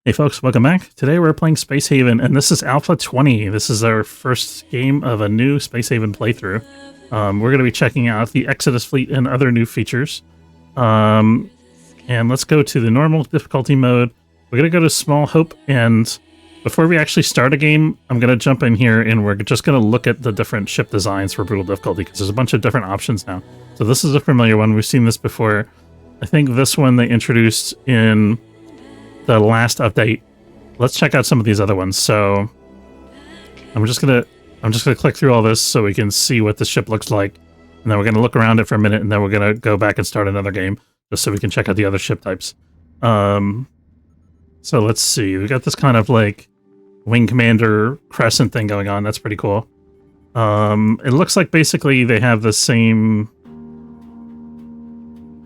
Hey folks, welcome back. Today we're playing Space Haven, and this is Alpha 20. This is our first game of a new Space Haven playthrough. We're going to be checking out the Exodus fleet and other new features. And let's go to the normal difficulty mode. We're going to go to Small Hope, and before we actually start a game, I'm going to jump in here and we're just going to look at the different ship designs for Brutal Difficulty, because there's a bunch of different options now. So this is a familiar one. We've seen this before. I think this one they introduced in the last update. Let's check out some of these other ones. So I'm just gonna click through all this so we can see what the ship looks like, and then we're gonna look around it for a minute, and then we're gonna go back and start another game just so we can check out the other ship types. So let's see. We got this kind of like wing commander crescent thing going on. That's pretty cool. It looks like basically they have the same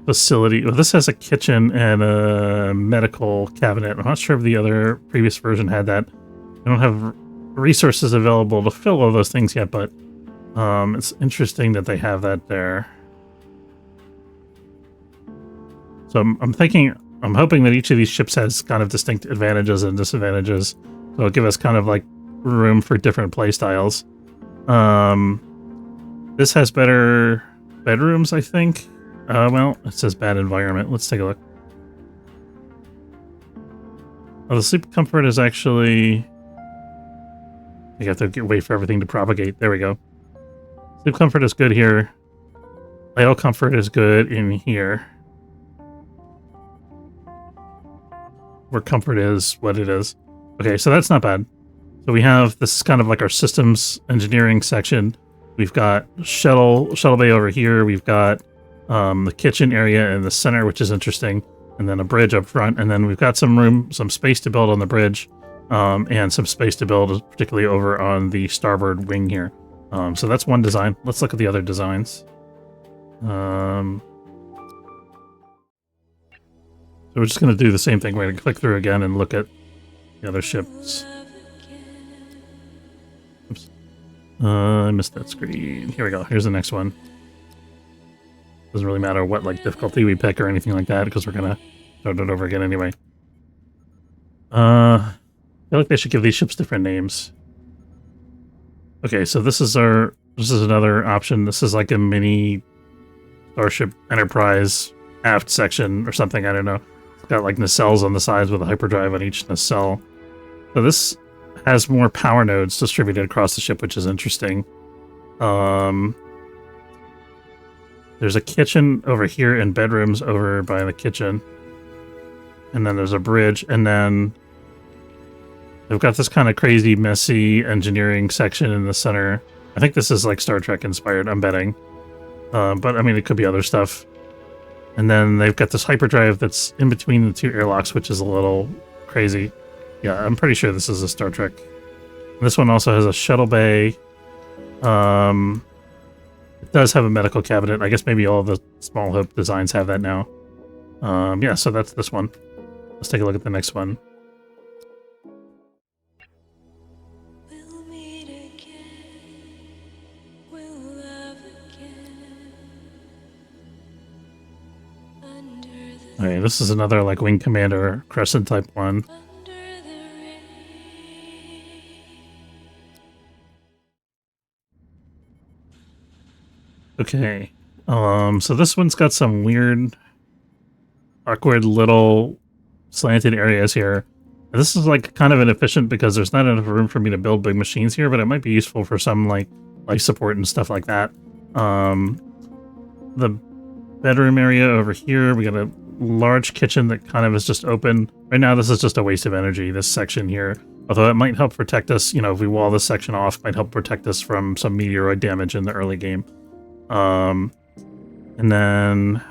facility. Well, this has a kitchen and a medical cabinet. I'm not sure if the other previous version had that. I don't have resources available to fill all those things yet, but it's interesting that they have that there. So I'm hoping that each of these ships has kind of distinct advantages and disadvantages. So it'll give us kind of like room for different play styles. This has better bedrooms, I think. Well, it says bad environment. Let's take a look. Oh, the sleep comfort is actually... You have to wait for everything to propagate. There we go. Sleep comfort is good here. Idle comfort is good in here. Where comfort is what it is. Okay, so that's not bad. So we have... This is kind of like our systems engineering section. We've got shuttle bay over here. We've got the kitchen area in the center, which is interesting, and then a bridge up front, and then we've got some space to build on the bridge, and some space to build particularly over on the starboard wing here. So that's one design. Let's look at the other designs. So we're just going to do the same thing. We're going to click through again and look at the other ships. Oops. I missed that screen. Here we go. Here's the next one. Doesn't really matter what like difficulty we pick or anything like that, because we're gonna start it over again anyway. I feel like they should give these ships different names. Okay, so this is another option. This is like a mini Starship Enterprise aft section or something. I don't know. It's got like nacelles on the sides with a hyperdrive on each nacelle. So this has more power nodes distributed across the ship, which is interesting. There's a kitchen over here and bedrooms over by the kitchen. And then there's a bridge, and then they've got this kind of crazy, messy engineering section in the center. I think this is like Star Trek inspired, I'm betting. But I mean, it could be other stuff. And then they've got this hyperdrive that's in between the two airlocks, which is a little crazy. Yeah, I'm pretty sure this is a Star Trek. This one also has a shuttle bay. It does have a medical cabinet. I guess maybe all of the Small Hope designs have that now. Yeah, so that's this one. Let's take a look at the next one. Alright, this is another like Wing Commander Crescent type one. Okay, so this one's got some weird, awkward little slanted areas here. This is like kind of inefficient because there's not enough room for me to build big machines here, but it might be useful for some like life support and stuff like that. The bedroom area over here, we got a large kitchen that kind of is just open. Right now, this is just a waste of energy, this section here. Although it might help protect us, you know, if we wall this section off, it might help protect us from some meteoroid damage in the early game. And then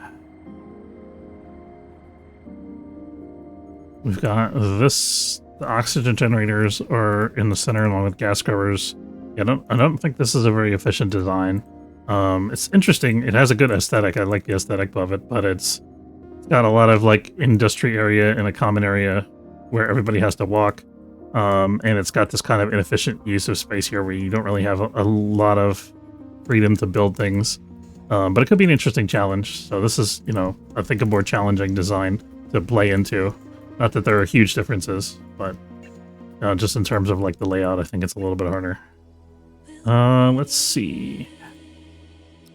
we've got this. The oxygen generators are in the center along with gas scrubbers. Yeah, I don't think this is a very efficient design. It's interesting. It has a good aesthetic. I like the aesthetic of it, but it's got a lot of like industry area and a common area where everybody has to walk. And it's got this kind of inefficient use of space here where you don't really have a lot of freedom to build things. But it could be an interesting challenge. So this is, you know, I think a more challenging design to play into. Not that there are huge differences, but just in terms of like the layout, I think it's a little bit harder. Let's see.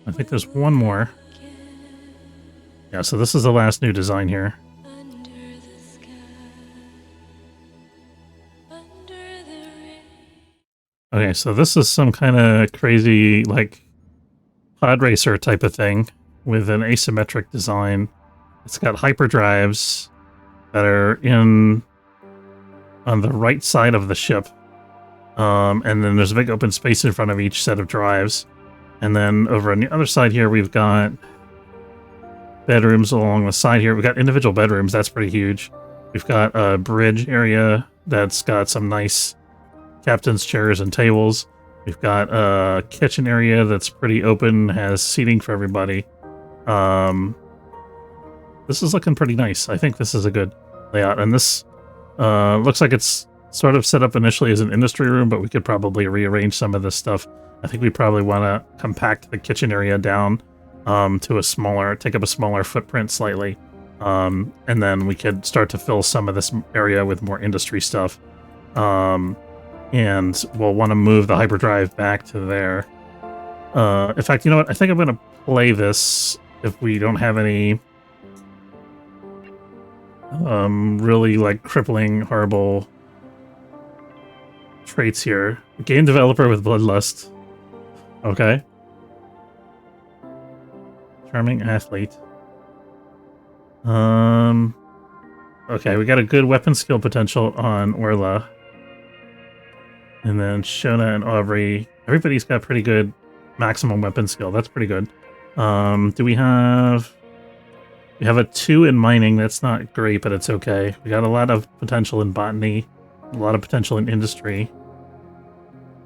I think there's one more. Yeah, so this is the last new design here. Okay, so this is some kind of crazy, like, pod racer type of thing with an asymmetric design. It's got hyperdrives that are on the right side of the ship. And then there's a big open space in front of each set of drives. And then over on the other side here, we've got bedrooms along the side here. We've got individual bedrooms. That's pretty huge. We've got a bridge area that's got some nice captain's chairs and tables. We've got a kitchen area that's pretty open, has seating for everybody. This is looking pretty nice. I think this is a good layout. And this looks like it's sort of set up initially as an industry room, but we could probably rearrange some of this stuff. I think we probably want to compact the kitchen area down to take up a smaller footprint slightly. And then we could start to fill some of this area with more industry stuff. And we'll want to move the hyperdrive back to there. In fact, you know what? I think I'm going to play this if we don't have any really like crippling, horrible traits here. Game developer with bloodlust. Okay. Charming athlete. Okay, we got a good weapon skill potential on Orla. And then Shona and Aubrey. Everybody's got pretty good maximum weapon skill. That's pretty good. Do we have... We have a 2 in mining. That's not great, but it's okay. We got a lot of potential in botany. A lot of potential in industry.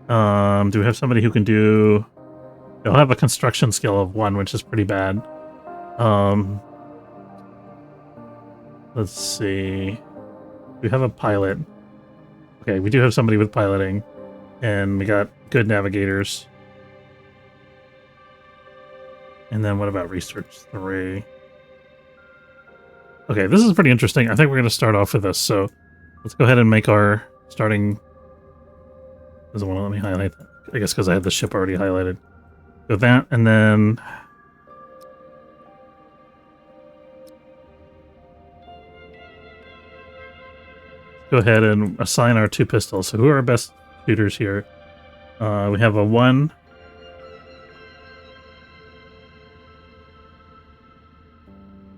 Do we have somebody who can do... They'll have a construction skill of 1, which is pretty bad. Let's see. We have a pilot. Okay, we do have somebody with piloting. And we got good navigators. And then what about research 3? Okay, this is pretty interesting. I think we're going to start off with this. So let's go ahead and make our starting... Doesn't want to let me highlight that. I guess because I had the ship already highlighted. Go that, and then... Go ahead and assign our 2 pistols. So who are our best shooters here? We have a 1.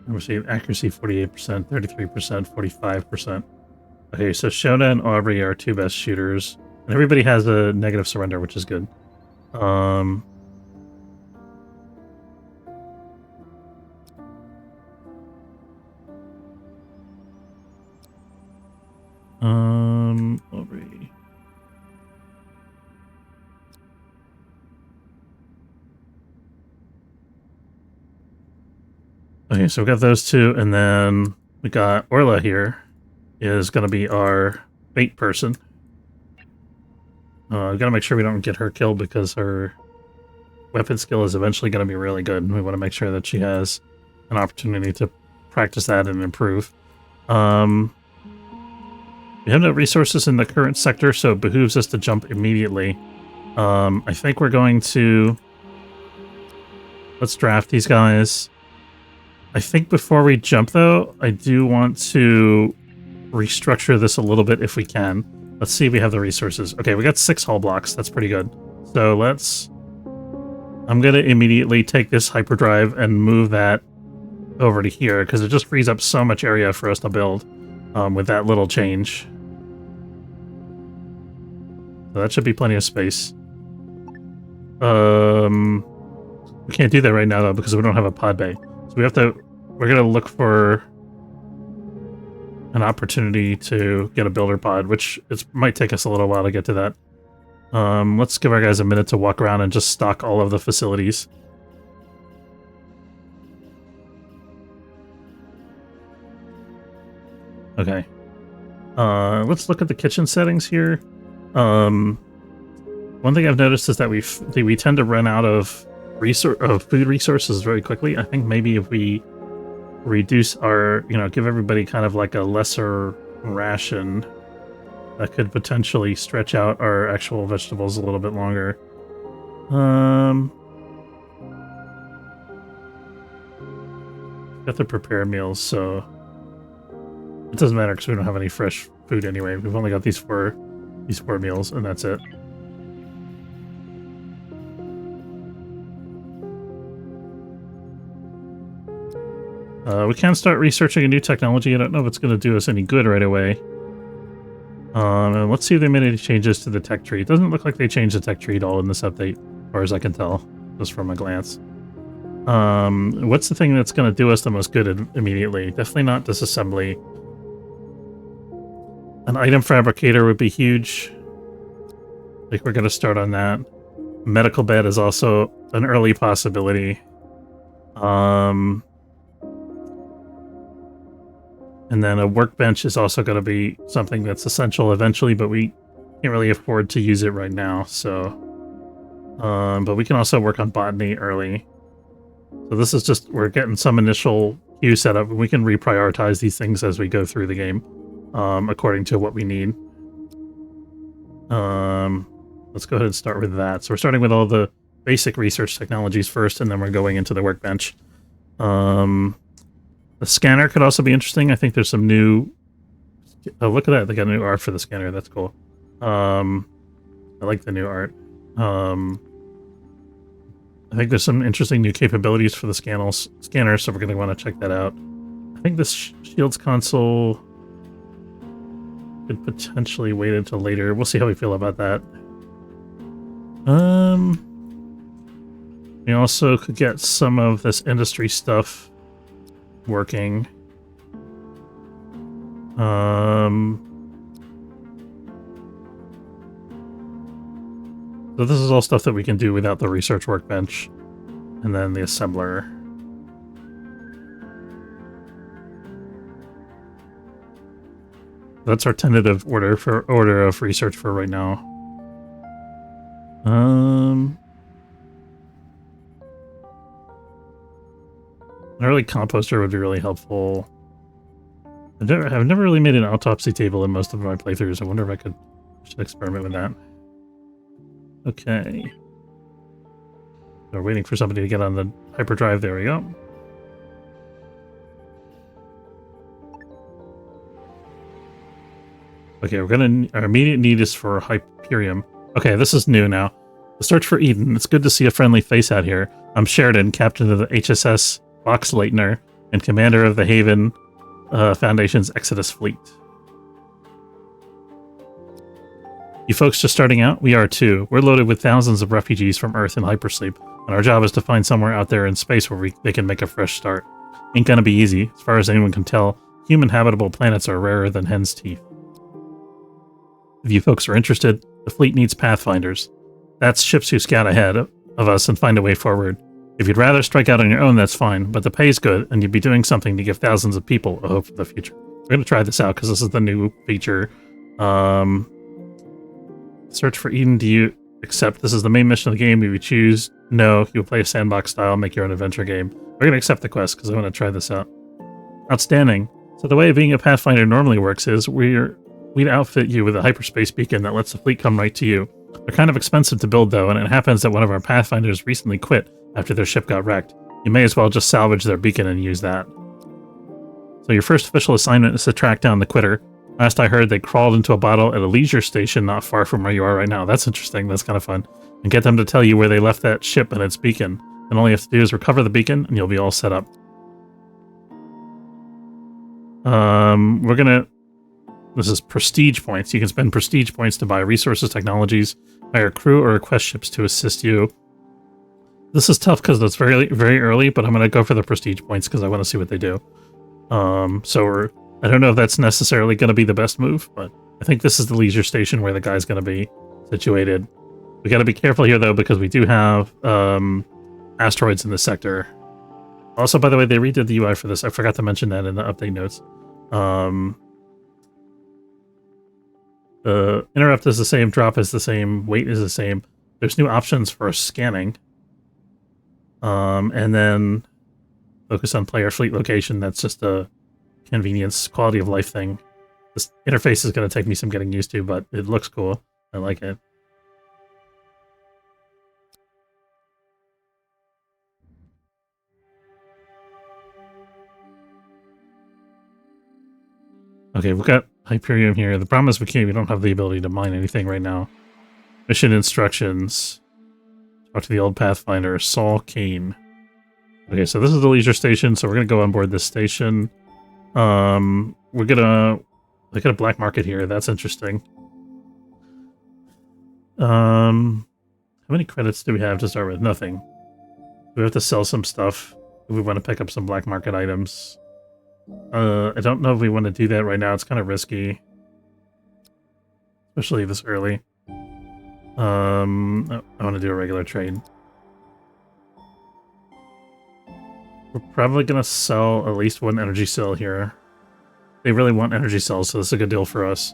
We're seeing accuracy 48%, 33%, 45%. Okay, so Shona and Aubrey are 2 best shooters. And everybody has a negative surrender, which is good. Aubrey. Okay, so we got those 2, and then we got Orla here is going to be our bait person. We gotta make sure we don't get her killed because her weapon skill is eventually going to be really good. We want to make sure that she has an opportunity to practice that and improve. We have no resources in the current sector, so it behooves us to jump immediately. I think we're going to... Let's draft these guys. I think before we jump, though, I do want to restructure this a little bit if we can. Let's see if we have the resources. Okay, we got 6 hull blocks. That's pretty good. So let's... I'm going to immediately take this hyperdrive and move that over to here, because it just frees up so much area for us to build with that little change. So that should be plenty of space. We can't do that right now, though, because we don't have a pod bay. So we're going to look for an opportunity to get a builder pod, which might take us a little while to get to that. Let's give our guys a minute to walk around and just stock all of the facilities. Okay. Let's look at the kitchen settings here. One thing I've noticed is that we tend to run out of food resources very quickly. I think maybe if we reduce our, give everybody kind of like a lesser ration that could potentially stretch out our actual vegetables a little bit longer. Got to prepare meals, so it doesn't matter because we don't have any fresh food anyway. We've only got these four meals, and that's it. We can start researching a new technology. I don't know if it's going to do us any good right away. And let's see if they made any changes to the tech tree. It doesn't look like they changed the tech tree at all in this update, as far as I can tell, just from a glance. What's the thing that's going to do us the most good immediately? Definitely not disassembly. An item fabricator would be huge. I think we're going to start on that. Medical bed is also an early possibility. And then a workbench is also going to be something that's essential eventually, but we can't really afford to use it right now, so... but we can also work on botany early. So this is just, we're getting some initial queue set up, and we can reprioritize these things as we go through the game, according to what we need. Let's go ahead and start with that. So we're starting with all the basic research technologies first, and then we're going into the workbench. The scanner could also be interesting. I think there's some new... Oh, look at that. They got a new art for the scanner. That's cool. I like the new art. I think there's some interesting new capabilities for the scanner, so we're going to want to check that out. I think this Shields console could potentially wait until later. We'll see how we feel about that. We also could get some of this industry stuff working. So this is all stuff that we can do without the research workbench, and then the assembler. That's our tentative order of research for right now. An early composter would be really helpful. I've never really made an autopsy table in most of my playthroughs. I wonder if I should experiment with that. Okay. We're waiting for somebody to get on the hyperdrive. There we go. Okay, our immediate need is for Hyperium. Okay, this is new now. The search for Eden. It's good to see a friendly face out here. I'm Sheridan, captain of the HSS Boxleitner and commander of the Haven Foundation's Exodus Fleet. You folks just starting out? We are too. We're loaded with thousands of refugees from Earth in hypersleep, and our job is to find somewhere out there in space where they can make a fresh start. Ain't gonna be easy. As far as anyone can tell, human habitable planets are rarer than hen's teeth. If you folks are interested, the fleet needs pathfinders. That's ships who scout ahead of us and find a way forward. If you'd rather strike out on your own, that's fine, but the pay's good, and you'd be doing something to give thousands of people a hope for the future. We're going to try this out, because this is the new feature. Search for Eden. Do you accept? This is the main mission of the game. If you choose no, you'll play a sandbox style, make your own adventure game. We're going to accept the quest, because I want to try this out. Outstanding. So the way being a Pathfinder normally works is we'd outfit you with a hyperspace beacon that lets the fleet come right to you. They're kind of expensive to build, though, and it happens that one of our Pathfinders recently quit after their ship got wrecked. You may as well just salvage their beacon and use that. So your first official assignment is to track down the quitter. Last I heard, they crawled into a bottle at a leisure station not far from where you are right now. That's interesting. That's kind of fun. And get them to tell you where they left that ship and its beacon. And all you have to do is recover the beacon, and you'll be all set up. We're gonna... This is prestige points. You can spend prestige points to buy resources, technologies, hire crew, or request ships to assist you. This is tough because it's very, very early, but I'm going to go for the prestige points because I want to see what they do. I don't know if that's necessarily going to be the best move, but I think this is the leisure station where the guy's going to be situated. We got to be careful here, though, because we do have asteroids in this sector. Also, by the way, they redid the UI for this. I forgot to mention that in the update notes. The interrupt is the same, drop is the same, weight is the same. There's new options for scanning. And then focus on player fleet location. That's just a convenience, quality of life thing. This interface is going to take me some getting used to, but it looks cool. I like it. Okay, we've got Hyperion here. The problem is we don't have the ability to mine anything right now. Mission instructions. Talk to the old Pathfinder, Saul Kane. Okay, so this is the leisure station, so we're gonna go on board this station. We're gonna look at a black market here. That's interesting. How many credits do we have to start with? Nothing. We have to sell some stuff if we want to pick up some black market items. I don't know if we want to do that right now. It's kind of risky, especially this early. I want to do a regular trade. We're probably going to sell at least one energy cell here. They really want energy cells, so this is a good deal for us.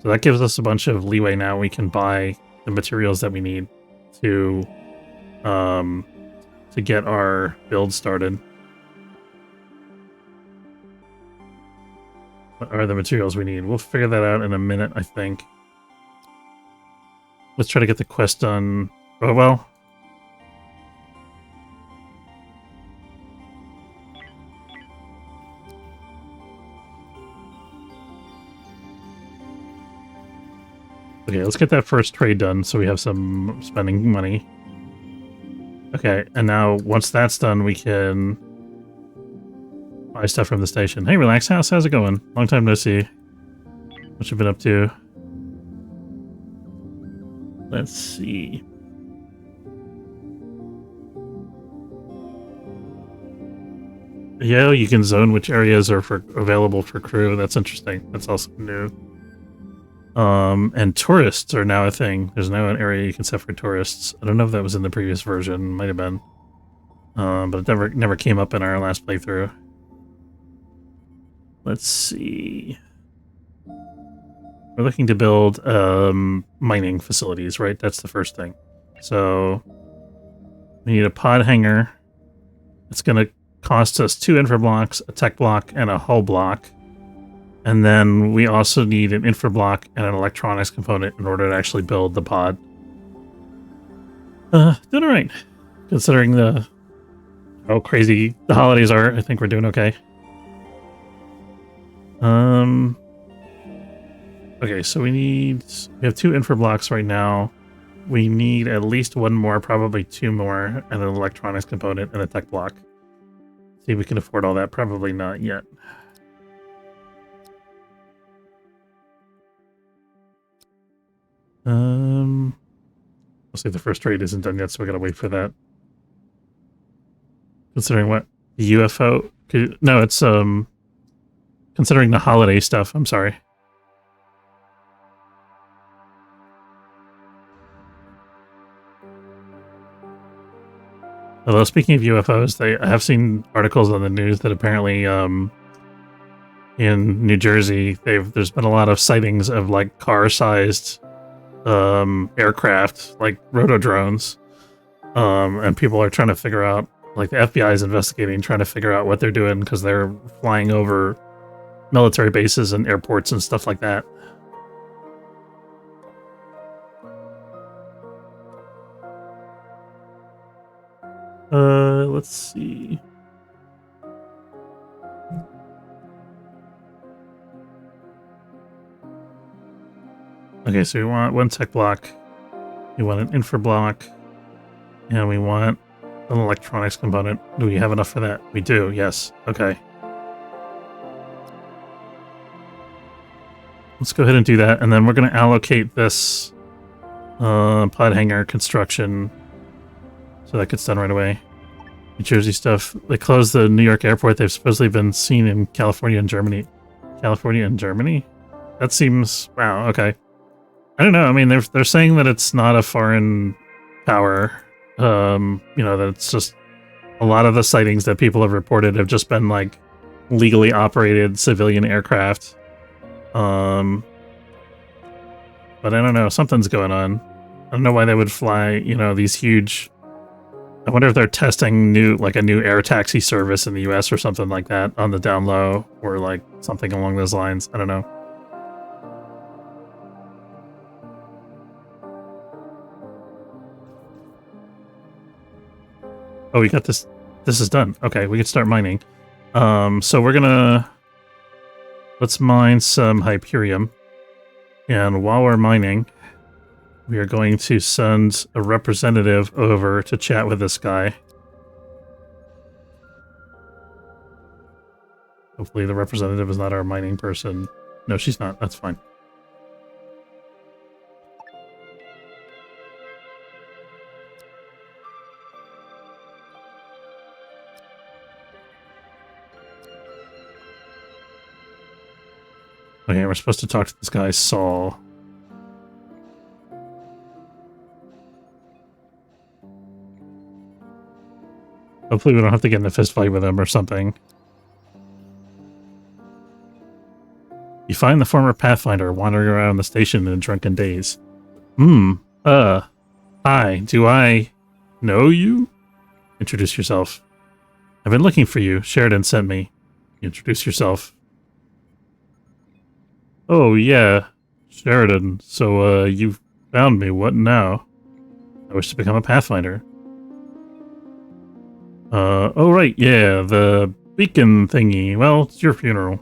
So that gives us a bunch of leeway now. We can buy the materials that we need to get our build started. What are the materials we need? We'll figure that out in a minute, I think. Let's try to get the quest done. Oh, well. Okay, let's get that first trade done so we have some spending money. Okay, and now once that's done, we can buy stuff from the station. Hey, Relax House, how's it going? Long time no see. What you been up to? Let's see. Yeah, you can zone which areas are available for crew. That's interesting. That's also new. And tourists are now a thing. There's now an area you can set for tourists. I don't know if that was in the previous version. Might have been. But it never came up in our last playthrough. Let's see. We're looking to build mining facilities, right? That's the first thing. So we need a pod hangar. It's going to cost us 2 infra blocks, a tech block, and a hull block. And then we also need an infra block and an electronics component in order to actually build the pod. Doing all right. Considering how crazy the holidays are, I think we're doing okay. Okay, so we have 2 infra blocks right now. We need at least 1 more, probably 2 more, and an electronics component and a tech block. See if we can afford all that. Probably not yet. We'll see if the first trade isn't done yet, so we gotta wait for that. Considering what? The UFO? No, it's, considering the holiday stuff, I'm sorry. Although, speaking of UFOs, I have seen articles on the news that apparently, in New Jersey, there's been a lot of sightings of, like, car-sized aircraft, like roto-drones, and people are trying to figure out, like the FBI is investigating, trying to figure out what they're doing because they're flying over military bases and airports and stuff like that. Let's see. Okay, so we want 1 tech block, we want an infra block, and we want an electronics component. Do we have enough for that? We do, yes. Okay. Let's go ahead and do that, and then we're going to allocate this pod hangar construction so that gets done right away. New Jersey stuff. They closed the New York airport. They've supposedly been seen in California and Germany. California and Germany? That seems... Wow, okay. I don't know. I mean, they're saying that it's not a foreign power. You know, that it's just a lot of the sightings that people have reported have just been like legally operated civilian aircraft. But I don't know. Something's going on. I don't know why they would fly, you know, these huge I wonder if they're testing a new air taxi service in the US or something like that on the down low, or like something along those lines. I don't know. Oh, we got this. This is done. Okay, we can start mining. So let's mine some Hyperium. And while we're mining, we are going to send a representative over to chat with this guy. Hopefully the representative is not our mining person. No, she's not. That's fine. Okay, we're supposed to talk to this guy, Saul. Hopefully we don't have to get in a fist fight with him or something. You find the former Pathfinder wandering around the station in a drunken daze. Hi, do I know you? Introduce yourself. I've been looking for you. Sheridan sent me. Introduce yourself. Oh, yeah. Sheridan. So, you found me. What now? I wish to become a Pathfinder. Oh, right. Yeah, the beacon thingy. Well, it's your funeral.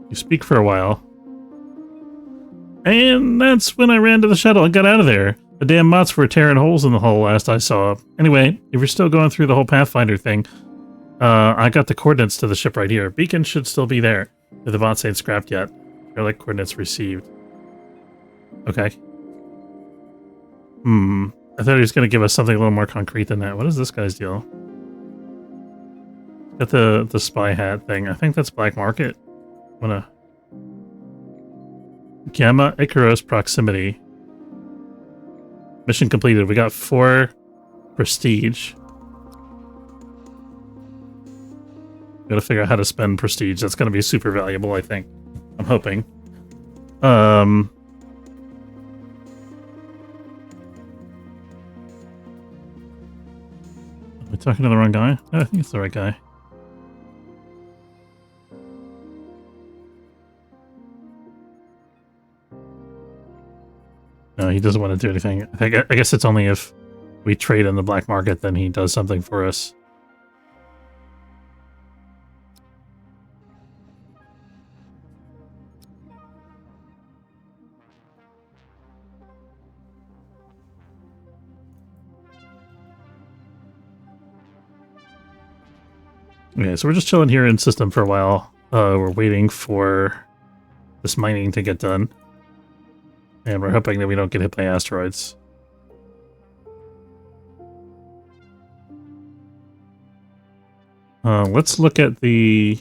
You speak for a while. And that's when I ran to the shuttle and got out of there. The damn mots were tearing holes in the hull last I saw. Anyway, if you're still going through the whole Pathfinder thing, I got the coordinates to the ship right here. Beacon should still be there, if the bots ain't scrapped yet. Relic coordinates received. Okay. I thought he was going to give us something a little more concrete than that. What is this guy's deal? Got the spy hat thing. I think that's Black Market. I'm gonna... Gamma Icaros proximity. Mission completed. We got 4 prestige. Gotta figure out how to spend prestige. That's gonna be super valuable, I think. I'm hoping. Am I talking to the wrong guy? I think it's the right guy. No, he doesn't want to do anything. I guess it's only if we trade in the black market, then he does something for us. Okay, so we're just chilling here in system for a while. We're waiting for this mining to get done. And we're hoping that we don't get hit by asteroids. Let's look at the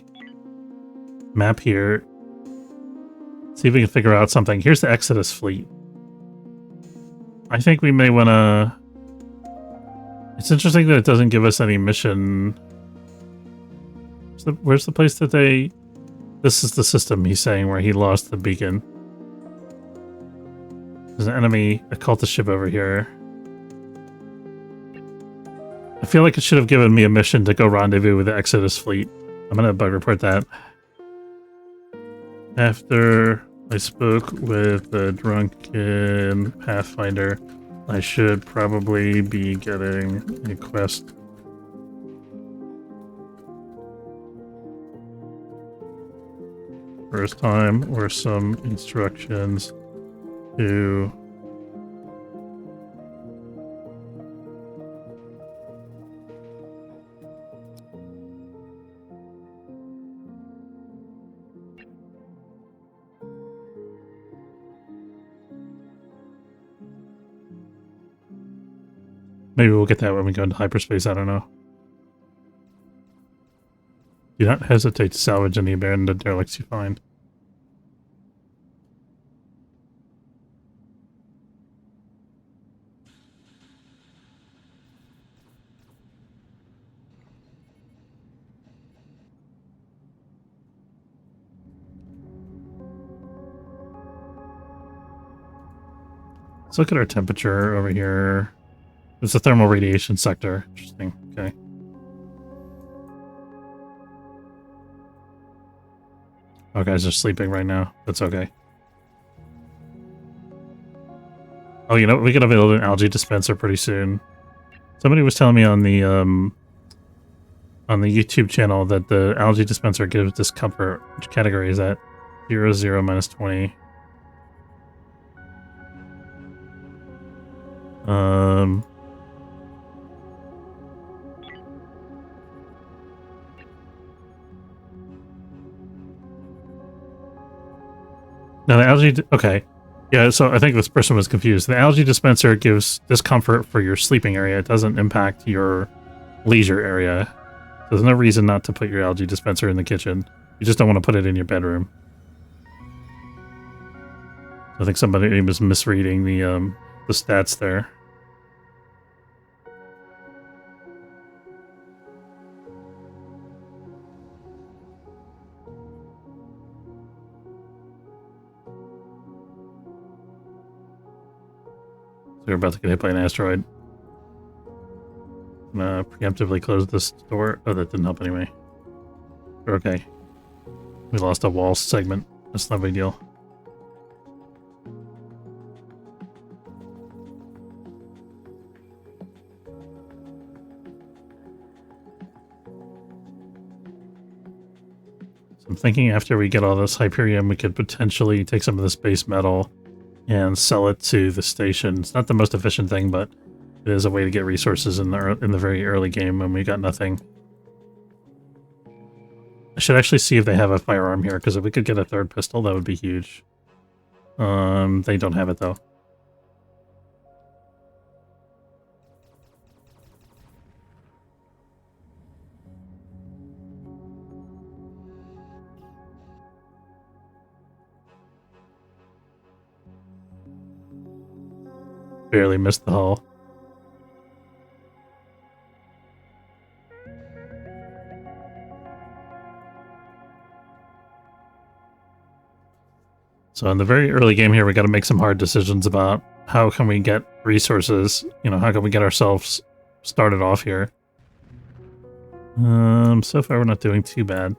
map here. See if we can figure out something. Here's the Exodus fleet. I think we may want to... It's interesting that it doesn't give us any mission... Where's the place that they... This is the system he's saying where he lost the beacon. There's an enemy occultist ship over here. I feel like it should have given me a mission to go rendezvous with the Exodus fleet. I'm gonna bug report that. After I spoke with the drunken Pathfinder, I should probably be getting a quest. First time, or some instructions to maybe we'll get that when we go into hyperspace, I don't know. Do not hesitate to salvage any abandoned derelicts you find. Let's look at our temperature over here. It's a thermal radiation sector. Interesting. Okay. Oh, guys are sleeping right now. That's okay. Oh, you know, we can build an algae dispenser pretty soon. Somebody was telling me on the YouTube channel that the algae dispenser gives discomfort. Which category is that? 0, 0, -20. Now the algae... Okay. Yeah, so I think this person was confused. The algae dispenser gives discomfort for your sleeping area. It doesn't impact your leisure area. There's no reason not to put your algae dispenser in the kitchen. You just don't want to put it in your bedroom. I think somebody was misreading the stats there. We're about to get hit by an asteroid. I'm gonna preemptively close this door. Oh, that didn't help anyway. We're okay. We lost a wall segment. That's not a big deal. So I'm thinking after we get all this Hyperium, we could potentially take some of this base metal and sell it to the station. It's not the most efficient thing, but it is a way to get resources in the very early game when we got nothing. I should actually see if they have a firearm here, because if we could get a third pistol, that would be huge. They don't have it, though. Barely missed the hull. So in the very early game here, we got to make some hard decisions about how can we get resources. You know, how can we get ourselves started off here? So far we're not doing too bad.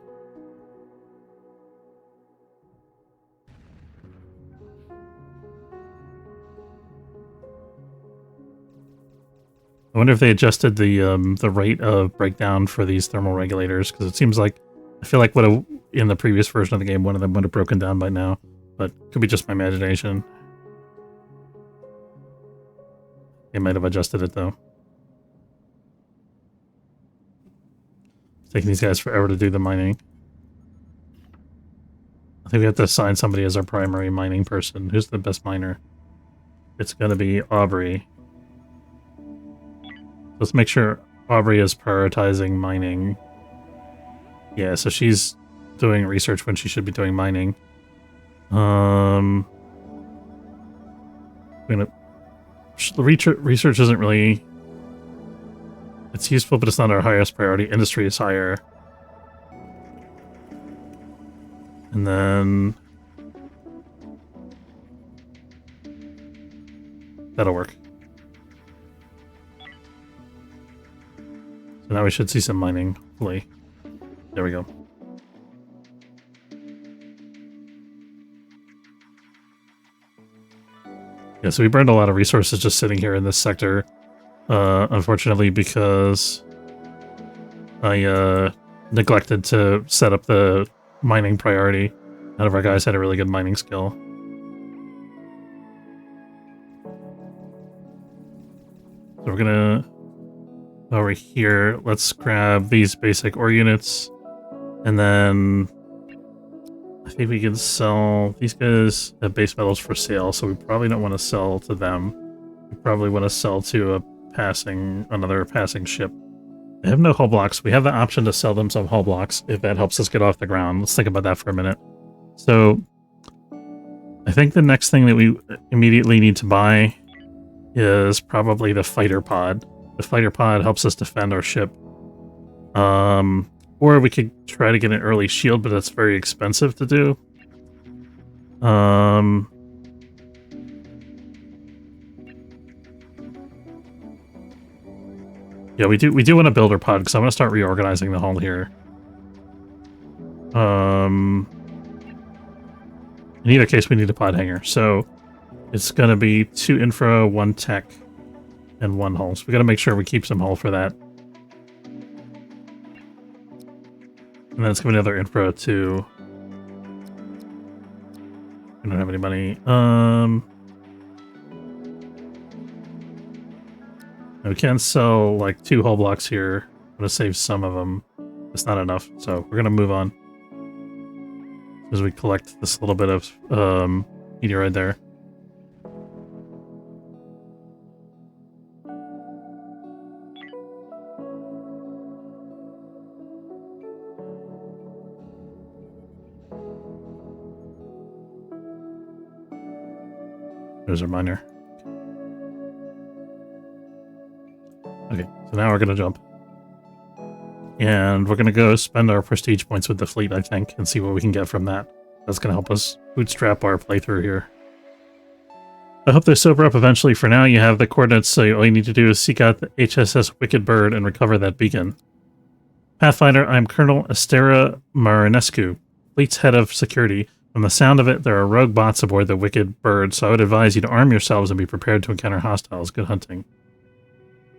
I wonder if they adjusted the rate of breakdown for these thermal regulators, because it seems like I feel like in the previous version of the game, one of them would have broken down by now, but could be just my imagination. They might have adjusted it though. It's taking these guys forever to do the mining. I think we have to assign somebody as our primary mining person. Who's the best miner? It's going to be Aubrey. Let's make sure Aubrey is prioritizing mining. Yeah, so she's doing research when she should be doing mining. Research isn't really... It's useful, but it's not our highest priority. Industry is higher. And then... That'll work. So now we should see some mining, hopefully. There we go. Yeah, so we burned a lot of resources just sitting here in this sector. Unfortunately, because I neglected to set up the mining priority. None of our guys had a really good mining skill. So we're gonna... Over here, let's grab these basic ore units, and then I think we can sell... These guys have base metals for sale, so we probably don't want to sell to them. We probably want to sell to another passing ship. They have no hull blocks. We have the option to sell them some hull blocks if that helps us get off the ground. Let's think about that for a minute. So I think the next thing that we immediately need to buy is probably the fighter pod. The fighter pod helps us defend our ship. Or we could try to get an early shield, but that's very expensive to do. Yeah, we do want to build our pod, because I'm going to start reorganizing the hull here. In either case, we need a pod hangar. So it's going to be 2 infra, 1 tech, and 1 hull. So we got to make sure we keep some hull for that. And then it's going to be another infra too. We don't have any money. We can sell like 2 hull blocks here. I'm going to save some of them. It's not enough, so we're going to move on. As we collect this little bit of meteorite there. There's our miner. Okay, so now we're going to jump. And we're going to go spend our prestige points with the fleet, I think, and see what we can get from that. That's going to help us bootstrap our playthrough here. I hope they sober up eventually. For now, you have the coordinates, so all you need to do is seek out the HSS Wicked Bird and recover that beacon. Pathfinder, I'm Colonel Estera Marinescu, fleet's head of security. From the sound of it, there are rogue bots aboard the Wicked Bird, so I would advise you to arm yourselves and be prepared to encounter hostiles. Good hunting.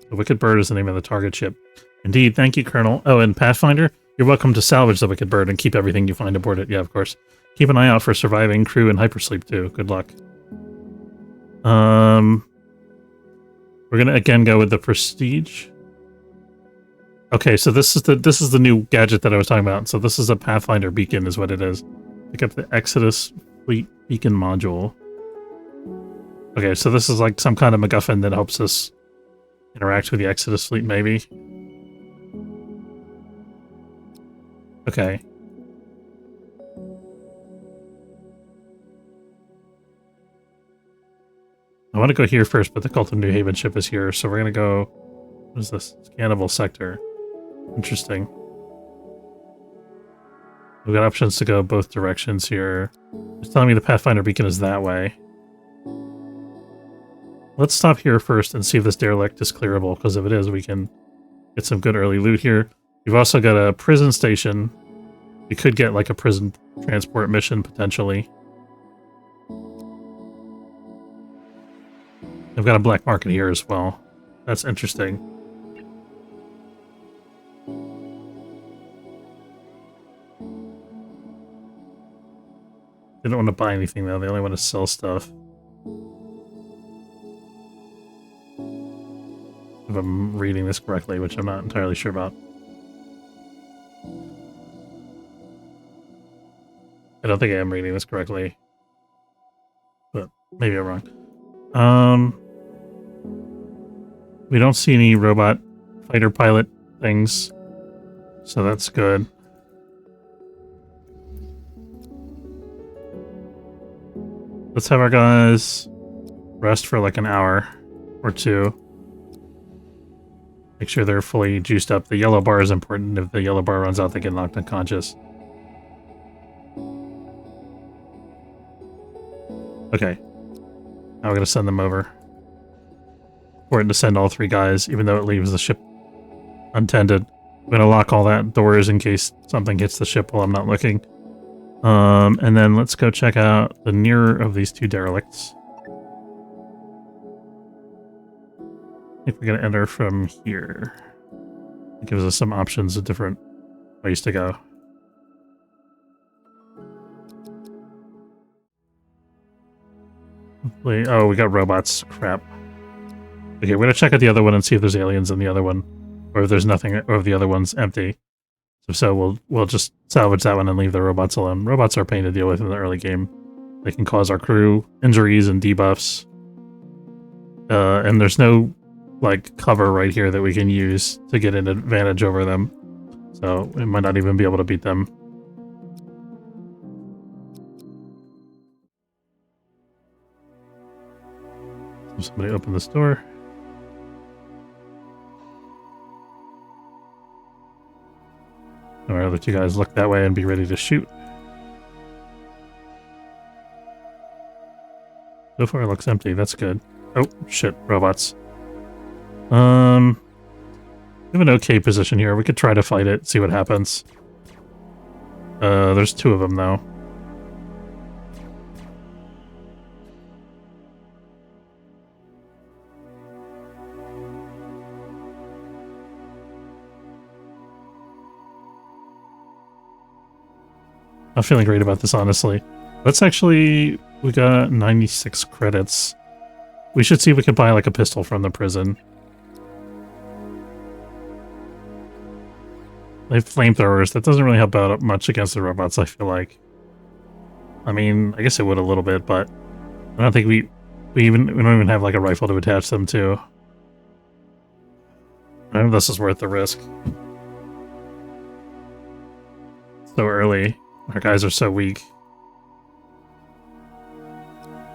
The Wicked Bird is the name of the target ship. Indeed, thank you, Colonel. Oh, and Pathfinder, you're welcome to salvage the Wicked Bird and keep everything you find aboard it. Yeah, of course. Keep an eye out for surviving crew and hypersleep, too. Good luck. We're gonna again go with the Prestige. Okay, so this is the new gadget that I was talking about. So this is a Pathfinder beacon, is what it is. Pick up the Exodus Fleet Beacon module. Okay, so this is like some kind of MacGuffin that helps us interact with the Exodus fleet, maybe. Okay. I want to go here first, but the Cult of New Haven ship is here, so we're going to go... What is this? Scannable sector. Interesting. We've got options to go both directions here. It's telling me the Pathfinder beacon is that way. Let's stop here first and see if this derelict is clearable, because if it is, we can get some good early loot here. We've also got a prison station. We could get like a prison transport mission, potentially. I've got a black market here as well. That's interesting. They don't want to buy anything, though. They only want to sell stuff. If I'm reading this correctly, which I'm not entirely sure about. I don't think I am reading this correctly. But maybe I'm wrong. We don't see any robot fighter pilot things. So that's good. Let's have our guys rest for like an hour or two. Make sure they're fully juiced up. The yellow bar is important. If the yellow bar runs out, they get knocked unconscious. Okay. Now we're going to send them over. Important to send all 3 guys, even though it leaves the ship untended. I'm going to lock all that doors in case something hits the ship while I'm not looking. And then let's go check out the nearer of these 2 derelicts. I think we're going to enter from here. It gives us some options of different ways to go. Hopefully, oh, we got robots. Crap. Okay, we're going to check out the other one and see if there's aliens in the other one. Or if there's nothing, or if the other one's empty. So we'll just salvage that one and leave the robots alone. Robots are a pain to deal with in the early game. They can cause our crew injuries and debuffs. And there's no like cover right here that we can use to get an advantage over them. So we might not even be able to beat them. Somebody open this door. Our other 2 guys look that way and be ready to shoot. So far it looks empty, that's good. Oh, shit, robots. We have an okay position here. We could try to fight it, see what happens. There's two of them, though. I'm feeling great about this, honestly. Let's actually... We got 96 credits. We should see if we can buy, like, a pistol from the prison. They have flamethrowers. That doesn't really help out much against the robots, I feel like. I mean, I guess it would a little bit, but... I don't think we don't even have, like, a rifle to attach them to. I don't know if this is worth the risk. So early. Our guys are so weak.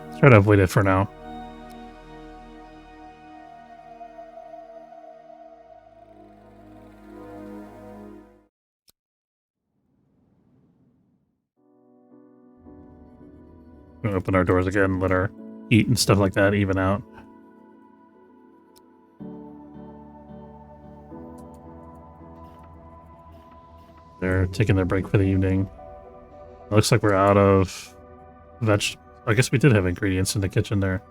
Let's try to avoid it for now. We're gonna open our doors again, let our heat and stuff like that even out. They're taking their break for the evening. It looks like we're out of veg. I guess we did have ingredients in the kitchen there.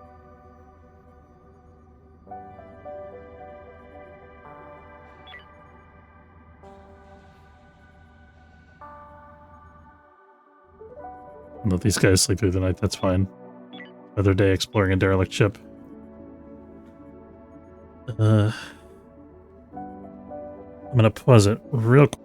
Let these guys sleep through the night, that's fine. Another day exploring a derelict ship. I'm gonna pause it real quick.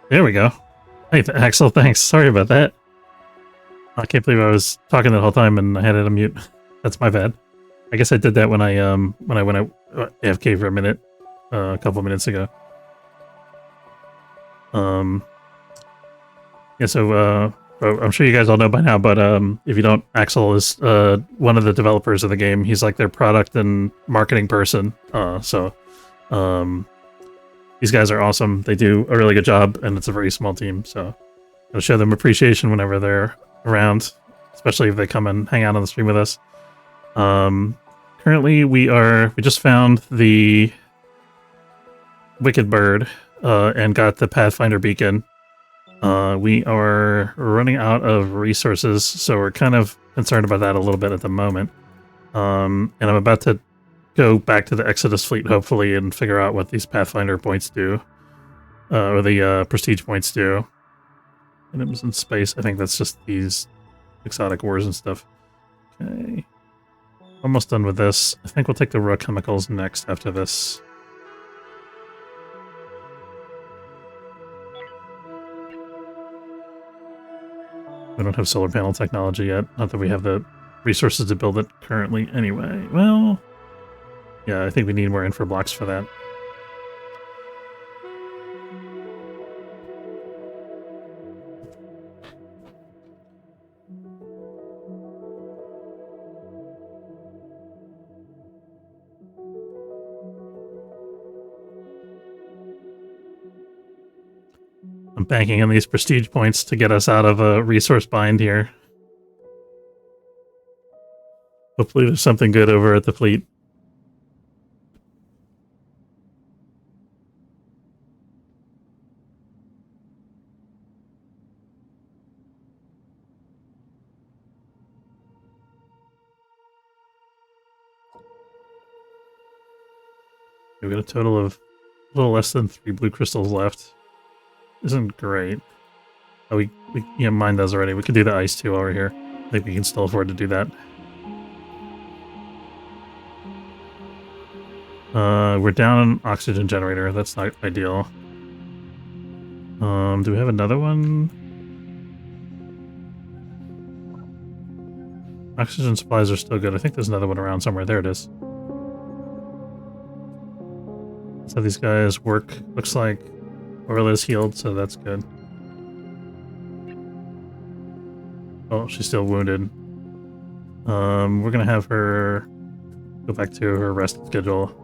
There we go. Hey, Axel, thanks. Sorry about that. I can't believe I was talking the whole time and I had it on mute. That's my bad. I guess I did that when I went out AFK for a minute, a couple minutes ago. Yeah, so I'm sure you guys all know by now, but if you don't, Axel is one of the developers of the game. He's like their product and marketing person. These guys are awesome. They do a really good job, and it's a very small team. So I'll show them appreciation whenever they're around, especially if they come and hang out on the stream with us. Currently, we just found the Wicked Bird and got the Pathfinder beacon. We are running out of resources, so we're kind of concerned about that a little bit at the moment. And I'm about to go back to the Exodus fleet, hopefully, and figure out what these Pathfinder points do, or the prestige points do. And it was in space. I think that's just these exotic wars and stuff. Okay. Almost done with this. I think we'll take the raw chemicals next after this. We don't have solar panel technology yet. Not that we have the resources to build it currently anyway. Well, yeah, I think we need more infra blocks for that. I'm banking on these prestige points to get us out of a resource bind here. Hopefully there's something good over at the fleet. We've got a total of a little less than 3 blue crystals left. Isn't great. Oh, we mined those already. We could do the ice too over here. I think we can still afford to do that. We're down an oxygen generator. That's not ideal. Do we have another one? Oxygen supplies are still good. I think there's another one around somewhere. There it is. So these guys work. Looks like Orla's healed, so that's good. Oh, she's still wounded. We're gonna have her go back to her rest schedule.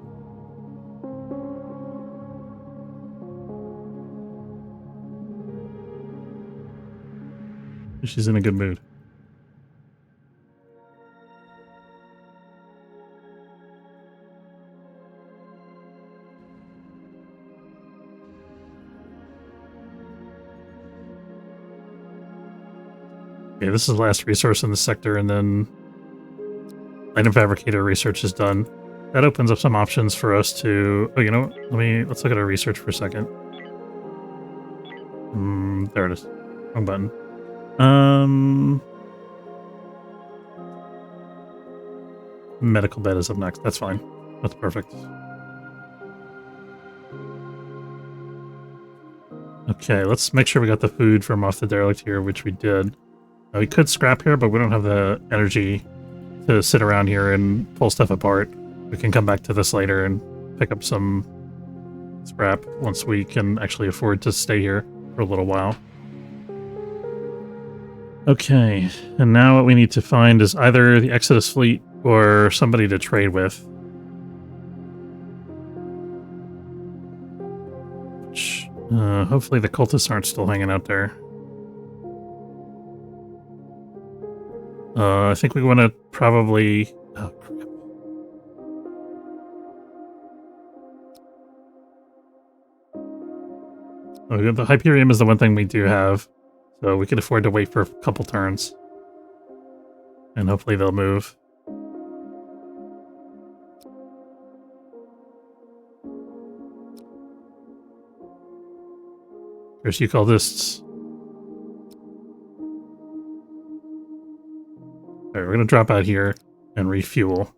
She's in a good mood. Okay, this is the last resource in the sector, and then item fabricator research is done. That opens up some options for us to... Oh, you know what? Let's look at our research for a second. There it is. Wrong button. Medical bed is up next. That's fine. That's perfect. Okay, let's make sure we got the food from off the derelict here, which we did. We could scrap here, but we don't have the energy to sit around here and pull stuff apart. We can come back to this later and pick up some scrap once we can actually afford to stay here for a little while. Okay, and now what we need to find is either the Exodus fleet or somebody to trade with. Which, hopefully the cultists aren't still hanging out there. I think we want to probably... Oh, crap. Oh, the Hyperium is the one thing we do have, so we can afford to wait for a couple turns. And hopefully they'll move. There's you cultists. Alright, we're gonna drop out here and refuel.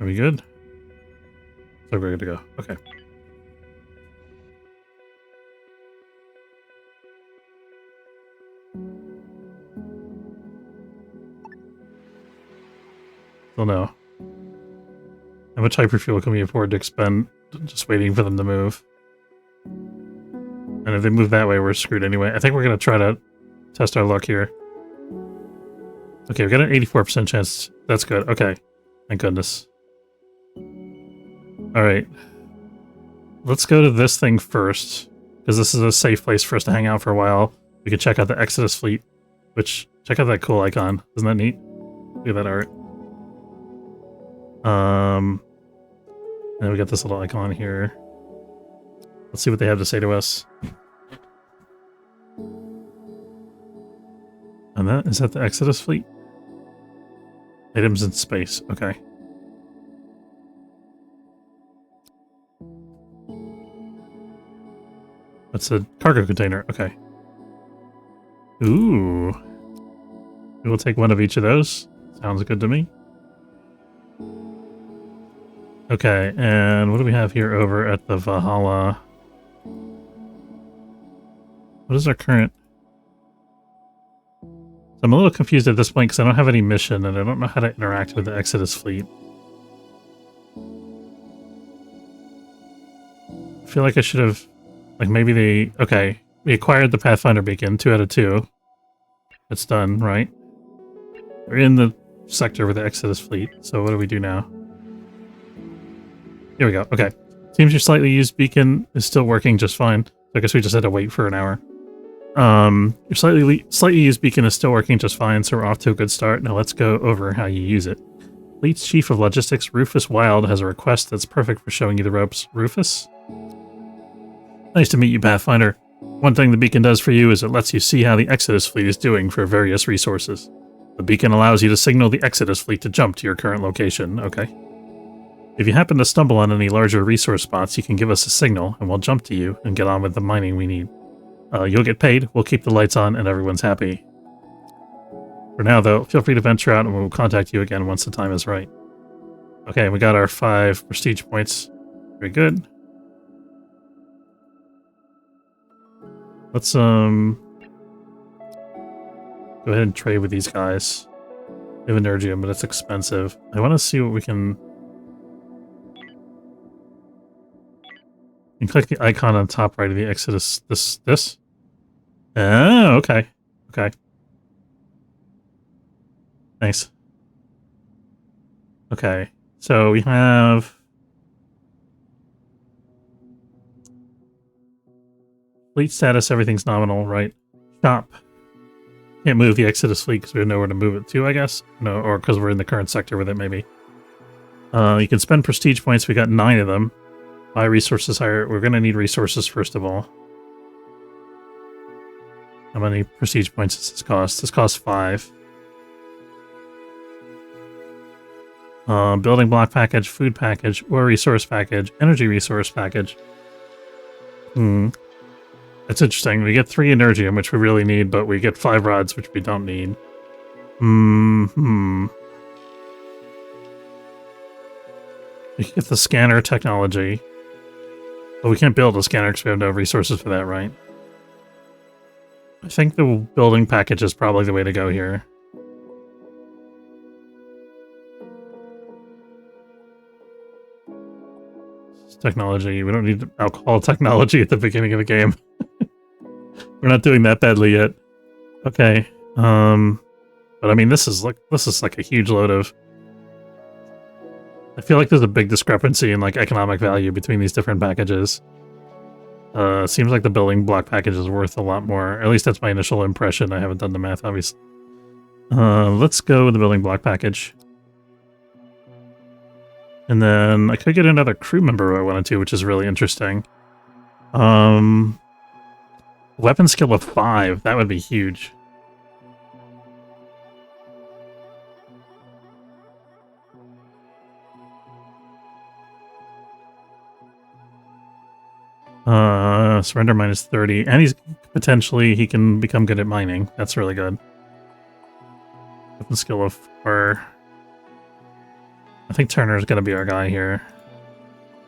Are we good? So we're good to go. Okay. Still no. How much hyperfuel can we afford to expend just waiting for them to move? And if they move that way, we're screwed anyway. I think we're going to try to test our luck here. Okay, we got an 84% chance. That's good. Okay. Thank goodness. Alright. Let's go to this thing first, because this is a safe place for us to hang out for a while. We can check out the Exodus fleet, which, check out that cool icon. Isn't that neat? Look at that art. And then we got this little icon here. Let's see what they have to say to us. And that, is that the Exodus fleet? Items in space, okay. That's a cargo container, okay. Ooh. We'll take one of each of those. Sounds good to me. Okay, and what do we have here over at the Valhalla? What is our current? So I'm a little confused at this point because I don't have any mission and I don't know how to interact with the Exodus fleet. I feel like I should have, like maybe they, okay, we acquired the Pathfinder beacon, 2 out of 2. It's done, right? We're in the sector with the Exodus fleet, so what do we do now? Here we go, okay. Seems your slightly used beacon is still working just fine. So I guess we just had to wait for an hour. Your slightly used beacon is still working just fine, so we're off to a good start. Now let's go over how you use it. Fleet's Chief of Logistics, Rufus Wild, has a request that's perfect for showing you the ropes. Rufus? Nice to meet you, Pathfinder. One thing the beacon does for you is it lets you see how the Exodus fleet is doing for various resources. The beacon allows you to signal the Exodus fleet to jump to your current location, okay? If you happen to stumble on any larger resource spots, you can give us a signal, and we'll jump to you and get on with the mining we need. You'll get paid, we'll keep the lights on, and everyone's happy. For now, though, feel free to venture out, and we'll contact you again once the time is right. Okay, we got our 5 prestige points. Very good. Let's, go ahead and trade with these guys. They have Energium, but it's expensive. I want to see what we can... You can click the icon on top right of the Exodus. This? Oh, okay. Okay. Nice. Okay. So we have... Fleet status, everything's nominal, right? Shop. Can't move the Exodus fleet because we have nowhere to move it to, I guess. No, or because we're in the current sector with it, maybe. You can spend prestige points. We got 9 of them. Buy resources higher. We're going to need resources first of all. How many prestige points does this cost? This costs 5. Building block package, food package, ore resource package, energy resource package. That's interesting. We get 3 Energium, which we really need, but we get 5 rods, which we don't need. We can get the scanner technology. But we can't build a scanner because we have no resources for that, right? I think the building package is probably the way to go here. It's technology. We don't need alcohol technology at the beginning of the game. We're not doing that badly yet. Okay. But I mean, this is like a huge load of... I feel like there's a big discrepancy in like economic value between these different packages. Seems like the building block package is worth a lot more. At least that's my initial impression. I haven't done the math, obviously. Let's go with the building block package. And then I could get another crew member if I wanted to, which is really interesting. Weapon skill of 5. That would be huge. Surrender minus 30. And he's potentially, he can become good at mining. That's really good. Weapon skill of 4. I think Turner's going to be our guy here.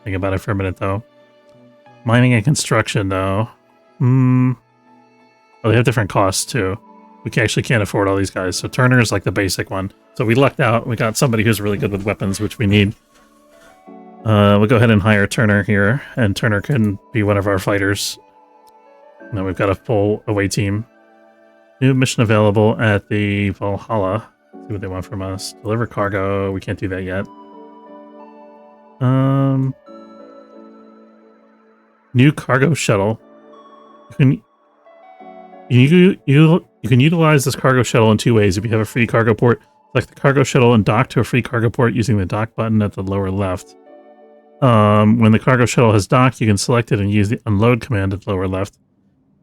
Think about it for a minute, though. Mining and construction, though. Oh, they have different costs, too. We actually can't afford all these guys, so Turner is like the basic one. So we lucked out. We got somebody who's really good with weapons, which we need. We'll go ahead and hire Turner here, and Turner can be one of our fighters. Now we've got a full away team. New mission available at the Valhalla. See what they want from us. Deliver cargo. We can't do that yet. New cargo shuttle. You can utilize this cargo shuttle in two ways. If you have a free cargo port, select the cargo shuttle and dock to a free cargo port using the dock button at the lower left. When the cargo shuttle has docked, you can select it and use the unload command at the lower left.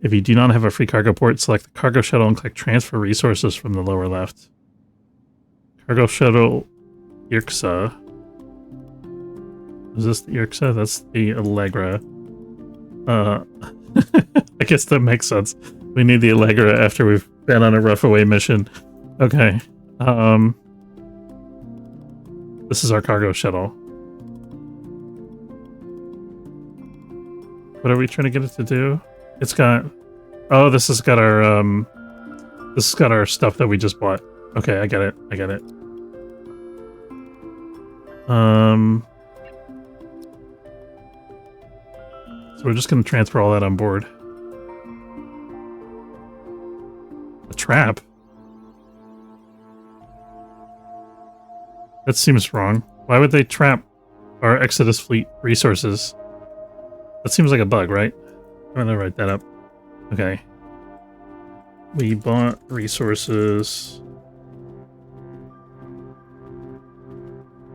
If you do not have a free cargo port, select the cargo shuttle and click transfer resources from the lower left. Cargo shuttle Irksa. Is this the Irksa? That's the Allegra. I guess that makes sense. We need the Allegra after we've been on a rough away mission. Okay. This is our cargo shuttle. What are we trying to get it to do? It's got... Oh, this has got our, this has got our stuff that we just bought. Okay, I get it. I get it. So we're just going to transfer all that on board. A trap? That seems wrong. Why would they trap our Exodus fleet resources? That seems like a bug, right? I'm gonna write that up. Okay. We bought resources.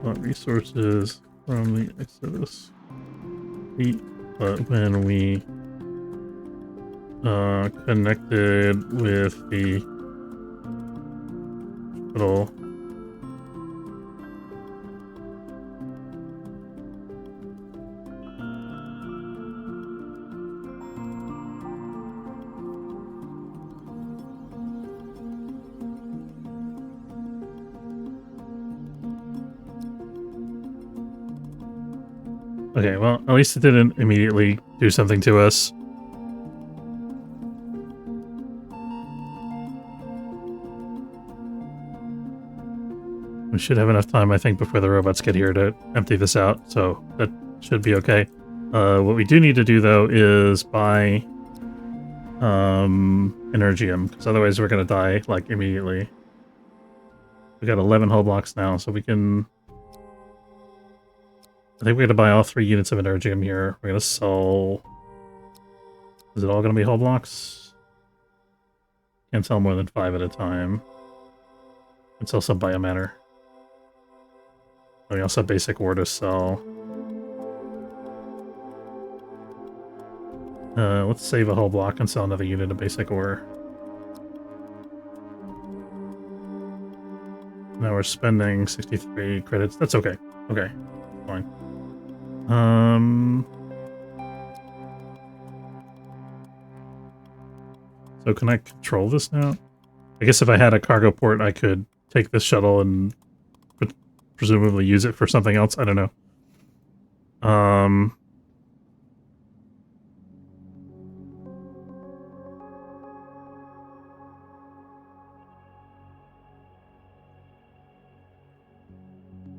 Bought resources from the Exodus fleet, but when we connected with the little Okay, well, at least it didn't immediately do something to us. We should have enough time, I think, before the robots get here to empty this out, so that should be okay. What we do need to do, though, is buy Energium, because otherwise we're going to die, like, immediately. We got 11 hull blocks now, so we can... I think we're going to buy all 3 units of Energium here. We're going to sell... Is it all going to be hull blocks? Can't sell more than 5 at a time. And sell some biomatter. We also have basic ore to sell. Let's save a hull block and sell another unit of basic ore. Now we're spending 63 credits. That's okay. Okay. Fine. So can I control this now? I guess if I had a cargo port, I could take this shuttle and presumably use it for something else. I don't know.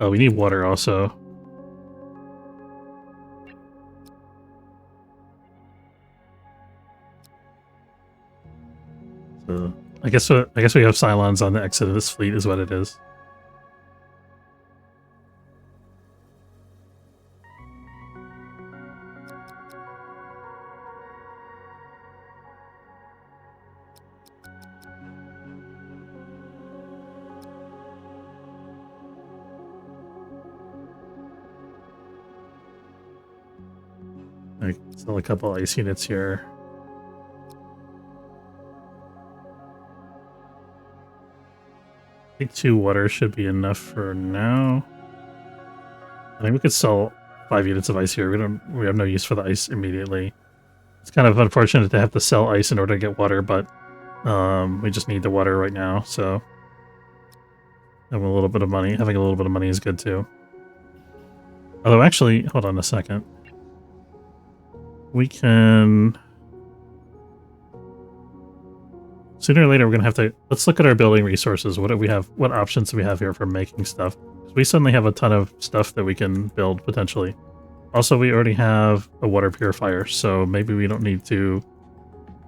Oh, we need water also. So I guess we have Cylons on the Exodus fleet is what it is. I sell a couple ice units here. I think 2 water should be enough for now. I think we could sell 5 units of ice here. We have no use for the ice immediately. It's kind of unfortunate to have to sell ice in order to get water, but we just need the water right now, so having a little bit of money is good too. Although, actually, hold on a second. We can... Sooner or later, we're going to have to... Let's look at our building resources. What do we have? What options do we have here for making stuff? Because we suddenly have a ton of stuff that we can build, potentially. Also, we already have a water purifier, so maybe we don't need to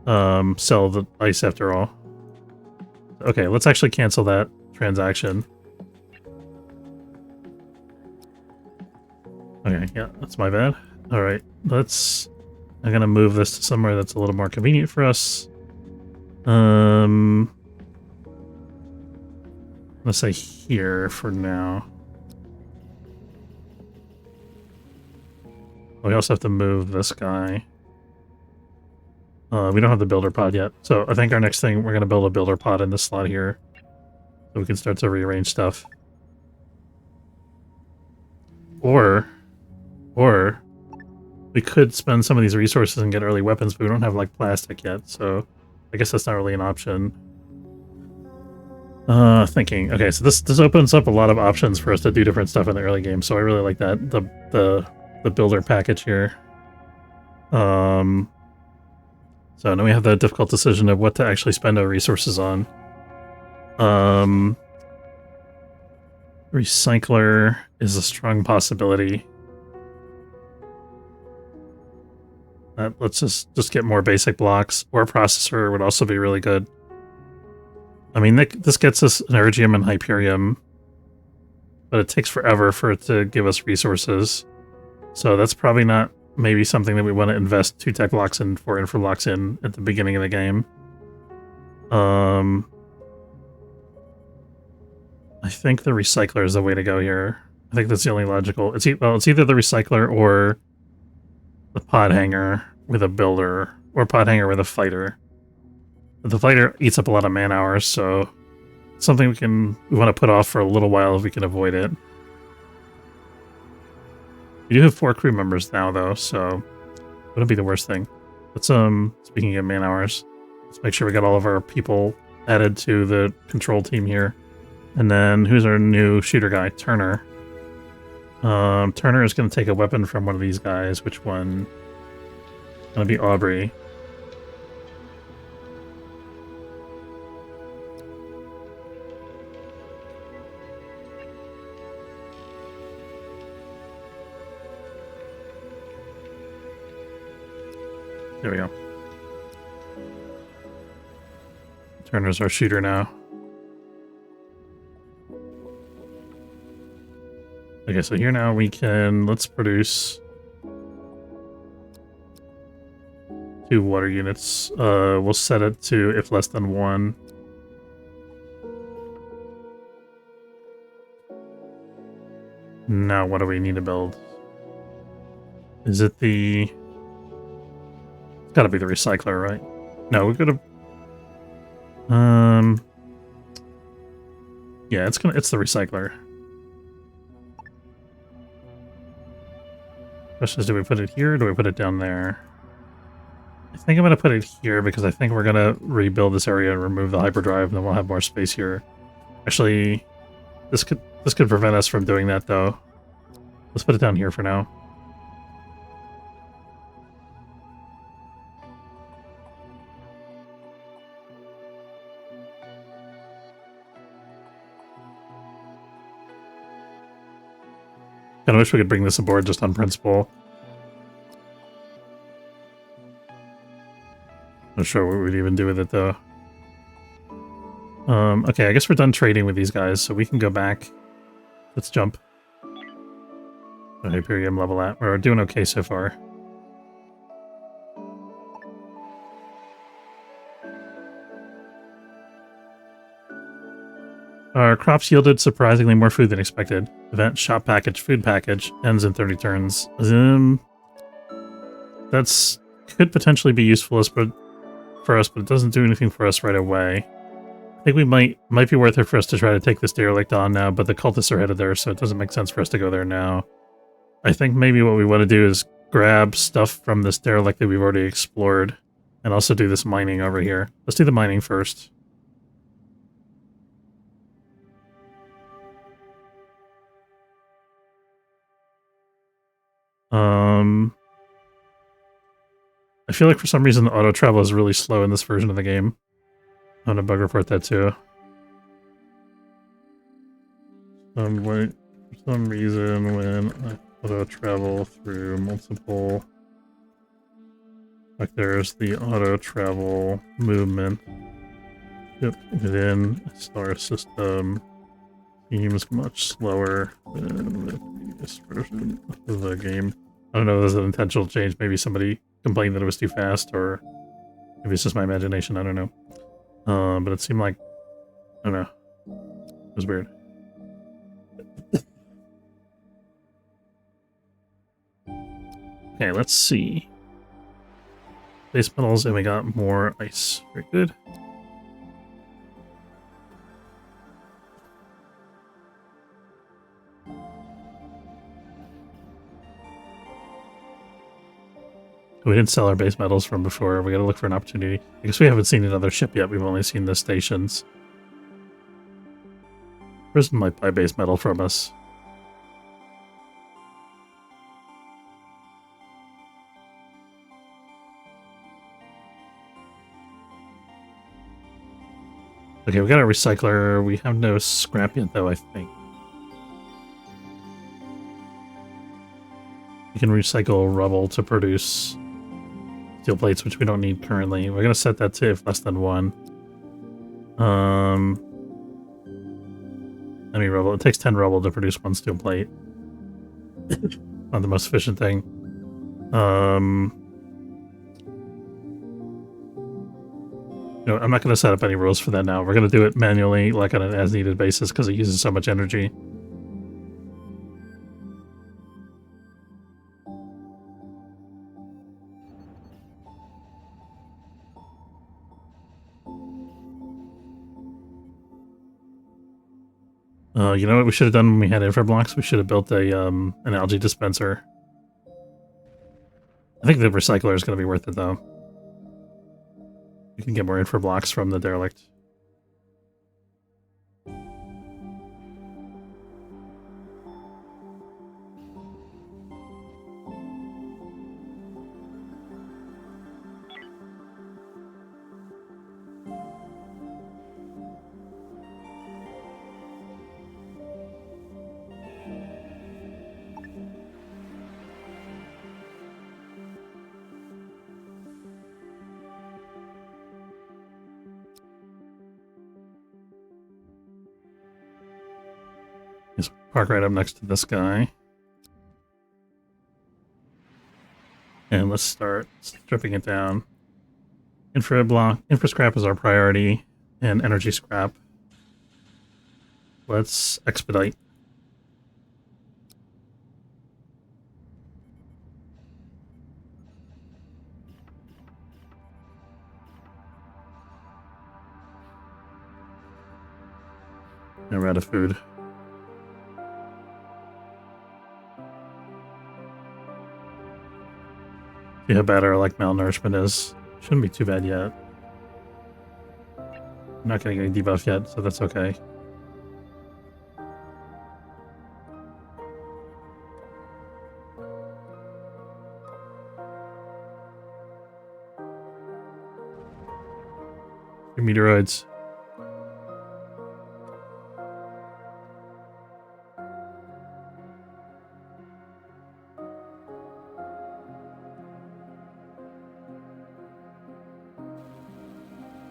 sell the ice after all. Okay, let's actually cancel that transaction. Okay, yeah, that's my bad. All right, let's... I'm gonna move this to somewhere that's a little more convenient for us. Let's say here for now. We also have to move this guy. We don't have the builder pod yet, so I think our next thing, we're gonna build a builder pod in this slot here, so we can start to rearrange stuff. Or we could spend some of these resources and get early weapons, but we don't have, like, plastic yet, so I guess that's not really an option. Thinking. Okay, so this opens up a lot of options for us to do different stuff in the early game, so I really like that, the builder package here. So now we have the difficult decision of what to actually spend our resources on. Recycler is a strong possibility. Let's just get more basic blocks. Ore processor would also be really good. I mean, this gets us Energium and Hyperium, but it takes forever for it to give us resources. So that's probably not maybe something that we want to invest 2 tech blocks in, 4 infra blocks in at the beginning of the game. I think the recycler is the way to go here. I think that's the only logical. It's either the recycler or the pod hanger with a builder, or pod hanger with a fighter. But the fighter eats up a lot of man hours, so it's something we want to put off for a little while if we can avoid it. We do have 4 crew members now, though, so wouldn't be the worst thing. Let's speaking of man hours, let's make sure we got all of our people added to the control team here. And then who's our new shooter guy? Turner. Turner is going to take a weapon from one of these guys. Which one? It's going to be Aubrey. There we go. Turner's our shooter now. Okay, so here now we can, let's produce 2 water units. We'll set it to if less than 1. Now what do we need to build? Is it the... It's gotta be the recycler, right? No, we could have... Yeah, it's the recycler. Question is, do we put it here or do we put it down there? I think I'm going to put it here because I think we're going to rebuild this area and remove the hyperdrive, and then we'll have more space here. Actually, this could prevent us from doing that, though. Let's put it down here for now. I wish we could bring this aboard just on principle. Not sure what we'd even do with it, though. Okay, I guess we're done trading with these guys, so we can go back. Let's jump. Hyperium level at. We're doing okay so far. Our crops yielded surprisingly more food than expected. Event, shop package, food package, ends in 30 turns. That's could potentially be useful for us, but it doesn't do anything for us right away. I think we might be worth it for us to try to take this derelict on now, but the cultists are headed there, so it doesn't make sense for us to go there now. I think maybe what we want to do is grab stuff from this derelict that we've already explored, and also do this mining over here. Let's do the mining first. I feel like for some reason the auto travel is really slow in this version of the game. I'm gonna bug report that too. For some reason when I auto travel through multiple, like there's the auto travel movement. Yep, within a star system seems much slower than the previous version of the game. I don't know if there's an intentional change. Maybe somebody complained that it was too fast, or maybe it's just my imagination. I don't know. But it seemed like, I don't know. It was weird. Okay, let's see. Base metals, and we got more ice. Very good. We didn't sell our base metals from before. We gotta look for an opportunity. I guess we haven't seen another ship yet. We've only seen the stations. Prison might buy base metal from us. Okay, we got a recycler. We have no scrap yet, though, I think. You can recycle rubble to produce steel plates, which we don't need currently. We're going to set that to if less than 1. How many rubble? It takes 10 rubble to produce 1 steel plate. Not the most efficient thing. You know, I'm not going to set up any rules for that now. We're going to do it manually, like on an as-needed basis, because it uses so much energy. You know what we should have done when we had infra blocks? We should have built a an algae dispenser. I think the recycler is going to be worth it, though. We can get more infra blocks from the derelict. Just park right up next to this guy. And let's start stripping it down. Infra scrap is our priority, and energy scrap. Let's expedite. And we're out of food. See how bad our malnourishment is. Shouldn't be too bad yet. I'm not getting any debuff yet, so that's okay. Your meteoroids.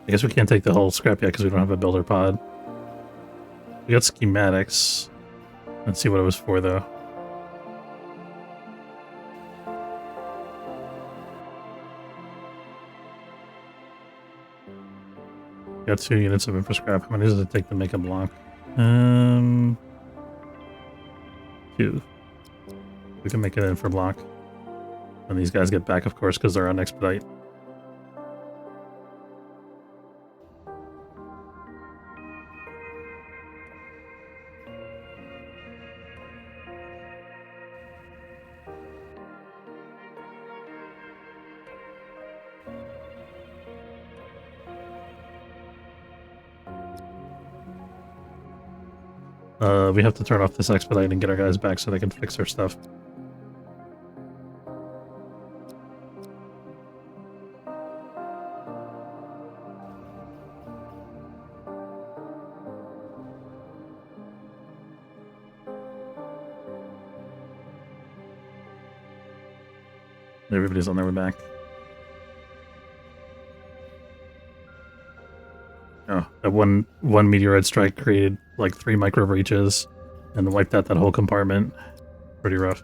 I guess we can't take the whole scrap yet because we don't have a builder pod. We got schematics. Let's see what it was for, though. Got 2 units of infra scrap. How many does it take to make a block? 2. We can make an infra block. When these guys get back, of course, because they're on expedite. We have to turn off this expedite and get our guys back so they can fix their stuff. Everybody's on their way back. Oh, that one meteorite strike created like 3 micro breaches and wiped out that whole compartment. Pretty rough.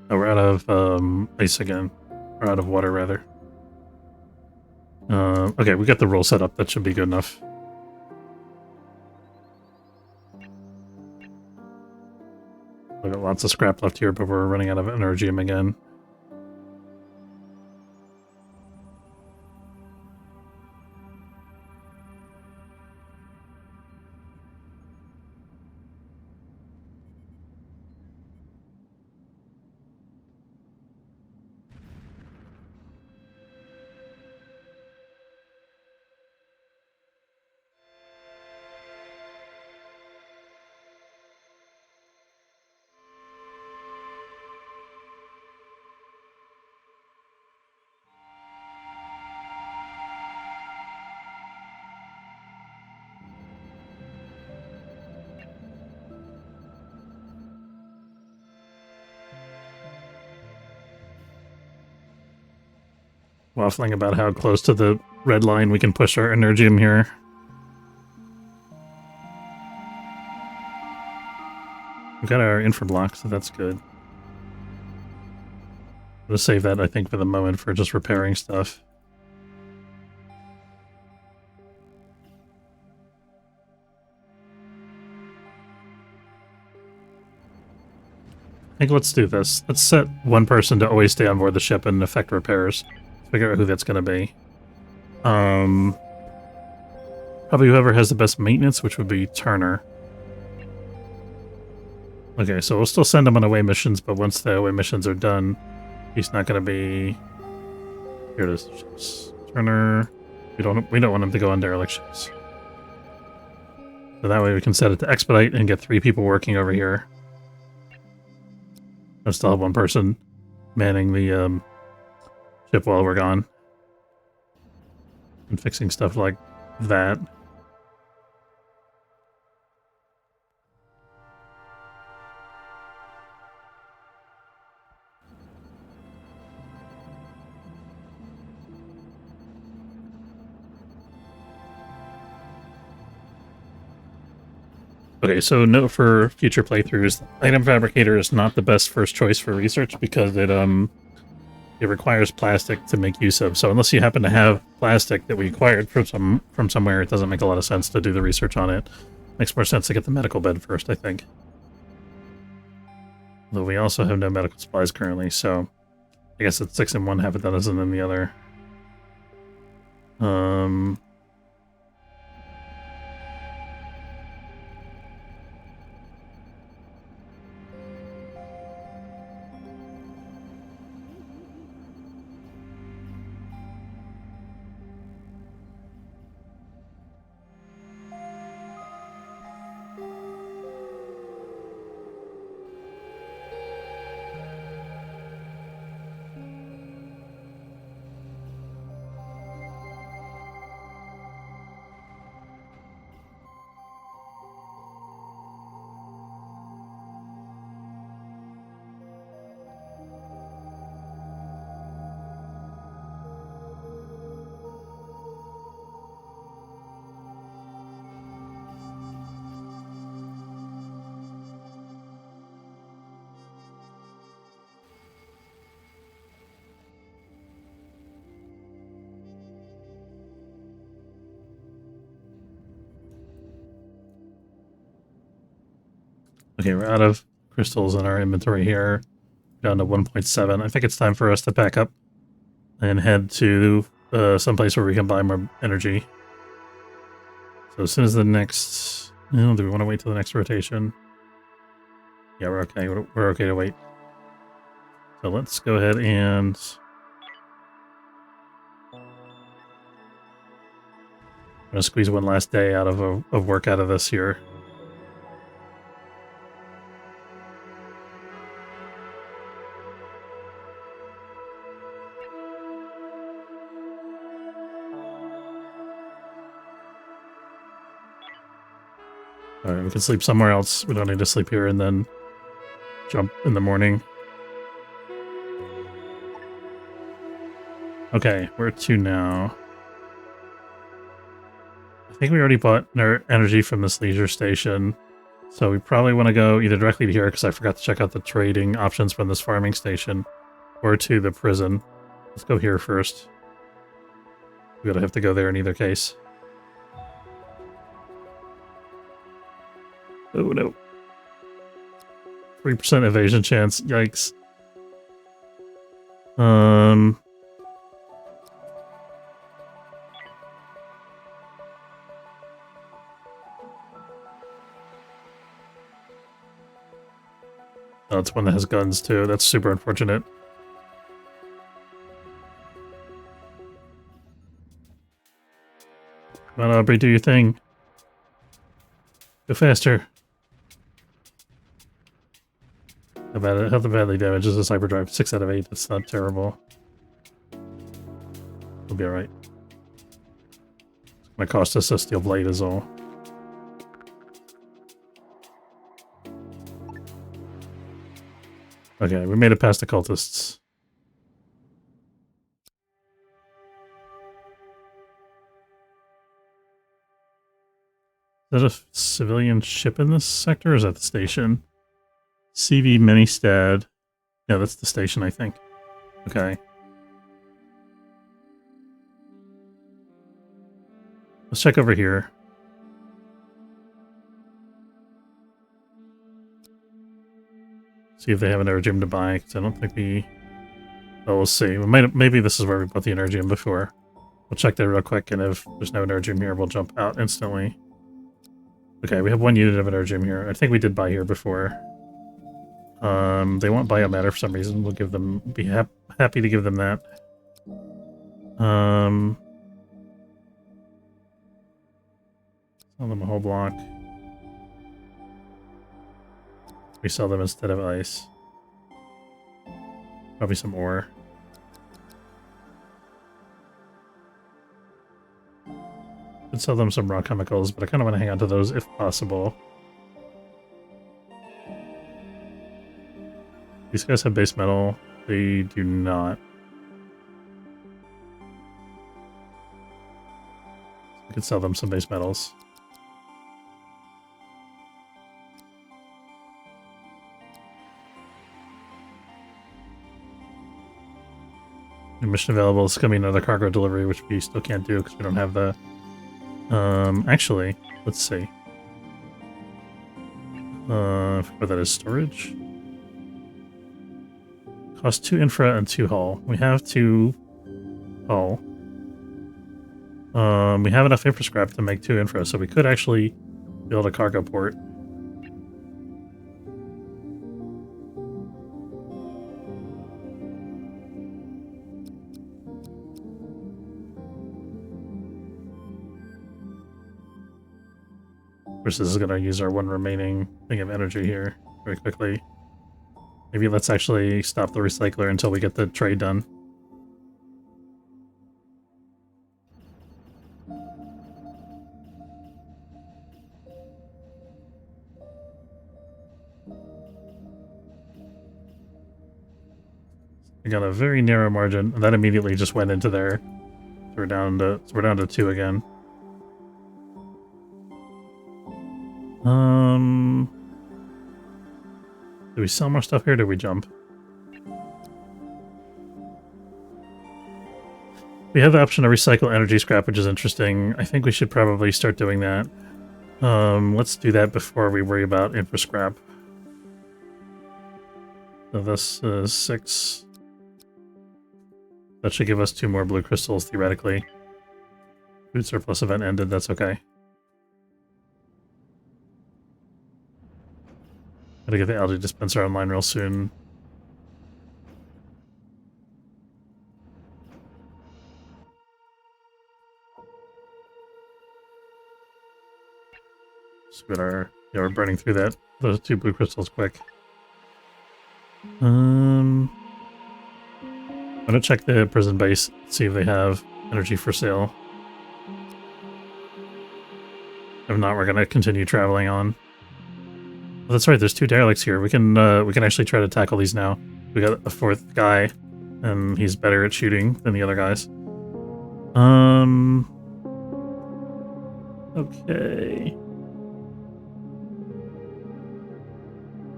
Oh, we're out of ice again. Or out of water, rather. Okay, we got the roll set up. That should be good enough. We got lots of scrap left here, but we're running out of energium again. Waffling about how close to the red line we can push our energium here. We've got our infra block, so that's good. I'm gonna save that, I think, for the moment for just repairing stuff. I think let's do this. Let's set one person to always stay on board the ship and effect repairs. Figure out who that's going to be. Probably whoever has the best maintenance, which would be Turner. Okay, so we'll still send him on away missions, but once the away missions are done, he's not going to be... Here it is. Turner... We don't want him to go on derelict ships. So that way we can set it to expedite and get 3 people working over here. I'll still have one person manning the ship while we're gone. And fixing stuff like that. Okay, so note for future playthroughs, Item Fabricator is not the best first choice for research because it requires plastic to make use of. So unless you happen to have plastic that we acquired from somewhere, it doesn't make a lot of sense to do the research on it. Makes more sense to get the medical bed first, I think. Though we also have no medical supplies currently, so I guess it's 6 in one, half a dozen in the other. Okay, we're out of crystals in our inventory here. Down to 1.7. I think it's time for us to pack up and head to someplace where we can buy more energy. So as soon as the next... do we want to wait till the next rotation? Yeah, we're okay. We're okay to wait. So let's go ahead and... I'm going to squeeze one last day out of work out of this here. Alright, we can sleep somewhere else. We don't need to sleep here and then jump in the morning. Okay, where to now? I think we already bought energy from this leisure station. So we probably want to go either directly to here, because I forgot to check out the trading options from this farming station, or to the prison. Let's go here first. We're gonna have to go there in either case. Oh no. 3% evasion chance. Yikes. Oh, it's one that has guns too. That's super unfortunate. Come on, Aubrey, do your thing. Go faster. How badly damages this hyperdrive? 6 out of 8. That's not terrible. We'll be alright. It's gonna cost us a steel blade is all. Okay, we made it past the cultists. Is that a civilian ship in this sector, or is that the station? CV Ministad. Yeah, that's the station, I think. Okay. Let's check over here. See if they have an Energium to buy, because I don't think we... Well, we'll see. Maybe this is where we bought the Energium before. We'll check that real quick, and if there's no Energium here, we'll jump out instantly. Okay, we have 1 unit of Energium here. I think we did buy here before. They want biomatter for some reason. We'll give them... Be happy to give them that. Sell them a whole block. We sell them instead of ice. Probably some ore. Could sell them some raw chemicals, but I kind of want to hang on to those if possible. These guys have base metal. They do not. We could sell them some base metals. New mission available. It's going to be another cargo delivery, which we still can't do because we don't have the... actually, let's see. What that is, storage? Cost 2 infra and 2 hull. We have 2 hull. We have enough infra scrap to make 2 infra, so we could actually build a cargo port. Of course, this is going to use our 1 remaining thing of energy here very quickly. Maybe let's actually stop the recycler until we get the trade done. We got a very narrow margin, and that immediately just went into there. So we're down to 2 again. Do we sell more stuff here, or do we jump? We have the option to recycle energy scrap, which is interesting. I think we should probably start doing that. Let's do that before we worry about infra scrap. So this is 6. That should give us 2 more blue crystals, theoretically. Food surplus event ended, that's okay. Gotta get the algae dispenser online real soon. So we're burning through those 2 blue crystals quick. I'm gonna check the prison base, see if they have energy for sale. If not, we're gonna continue traveling on. Well, that's right. There's 2 derelicts here. We can actually try to tackle these now. We got a 4th guy, and he's better at shooting than the other guys. Okay.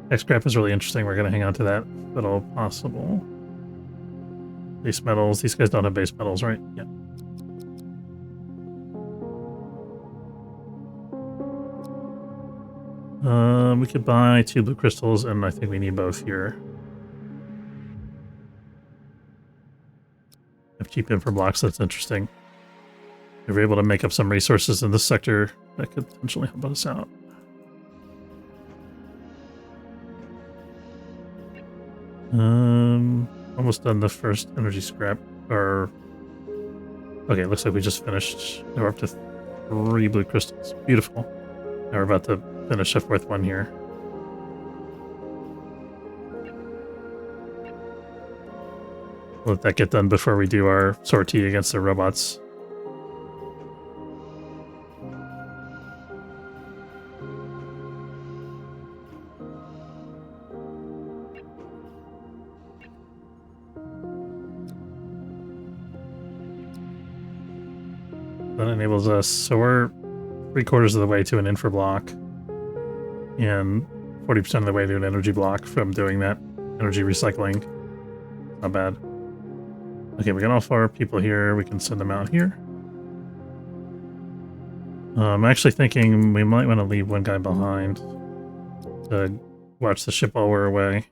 X-Scrap is really interesting. We're gonna hang on to that if at all possible. Base metals. These guys don't have base metals, right? Yeah. We could buy 2 blue crystals, and I think we need both here. Have cheap infra blocks, that's interesting. If we're able to make up some resources in this sector, that could potentially help us out. Almost done the first energy scrap, or... Okay, looks like we just finished. Now we're up to 3 blue crystals. Beautiful. Now we're about to finish a 4th one here. We'll let that get done before we do our sortie against the robots. That enables us, so we're 3/4 of the way to an infra block and 40% of the way to an energy block from doing that energy recycling. Not bad. Okay, we got all 4 people here. We can send them out here. I'm actually thinking we might want to leave 1 guy behind to watch the ship while we're away.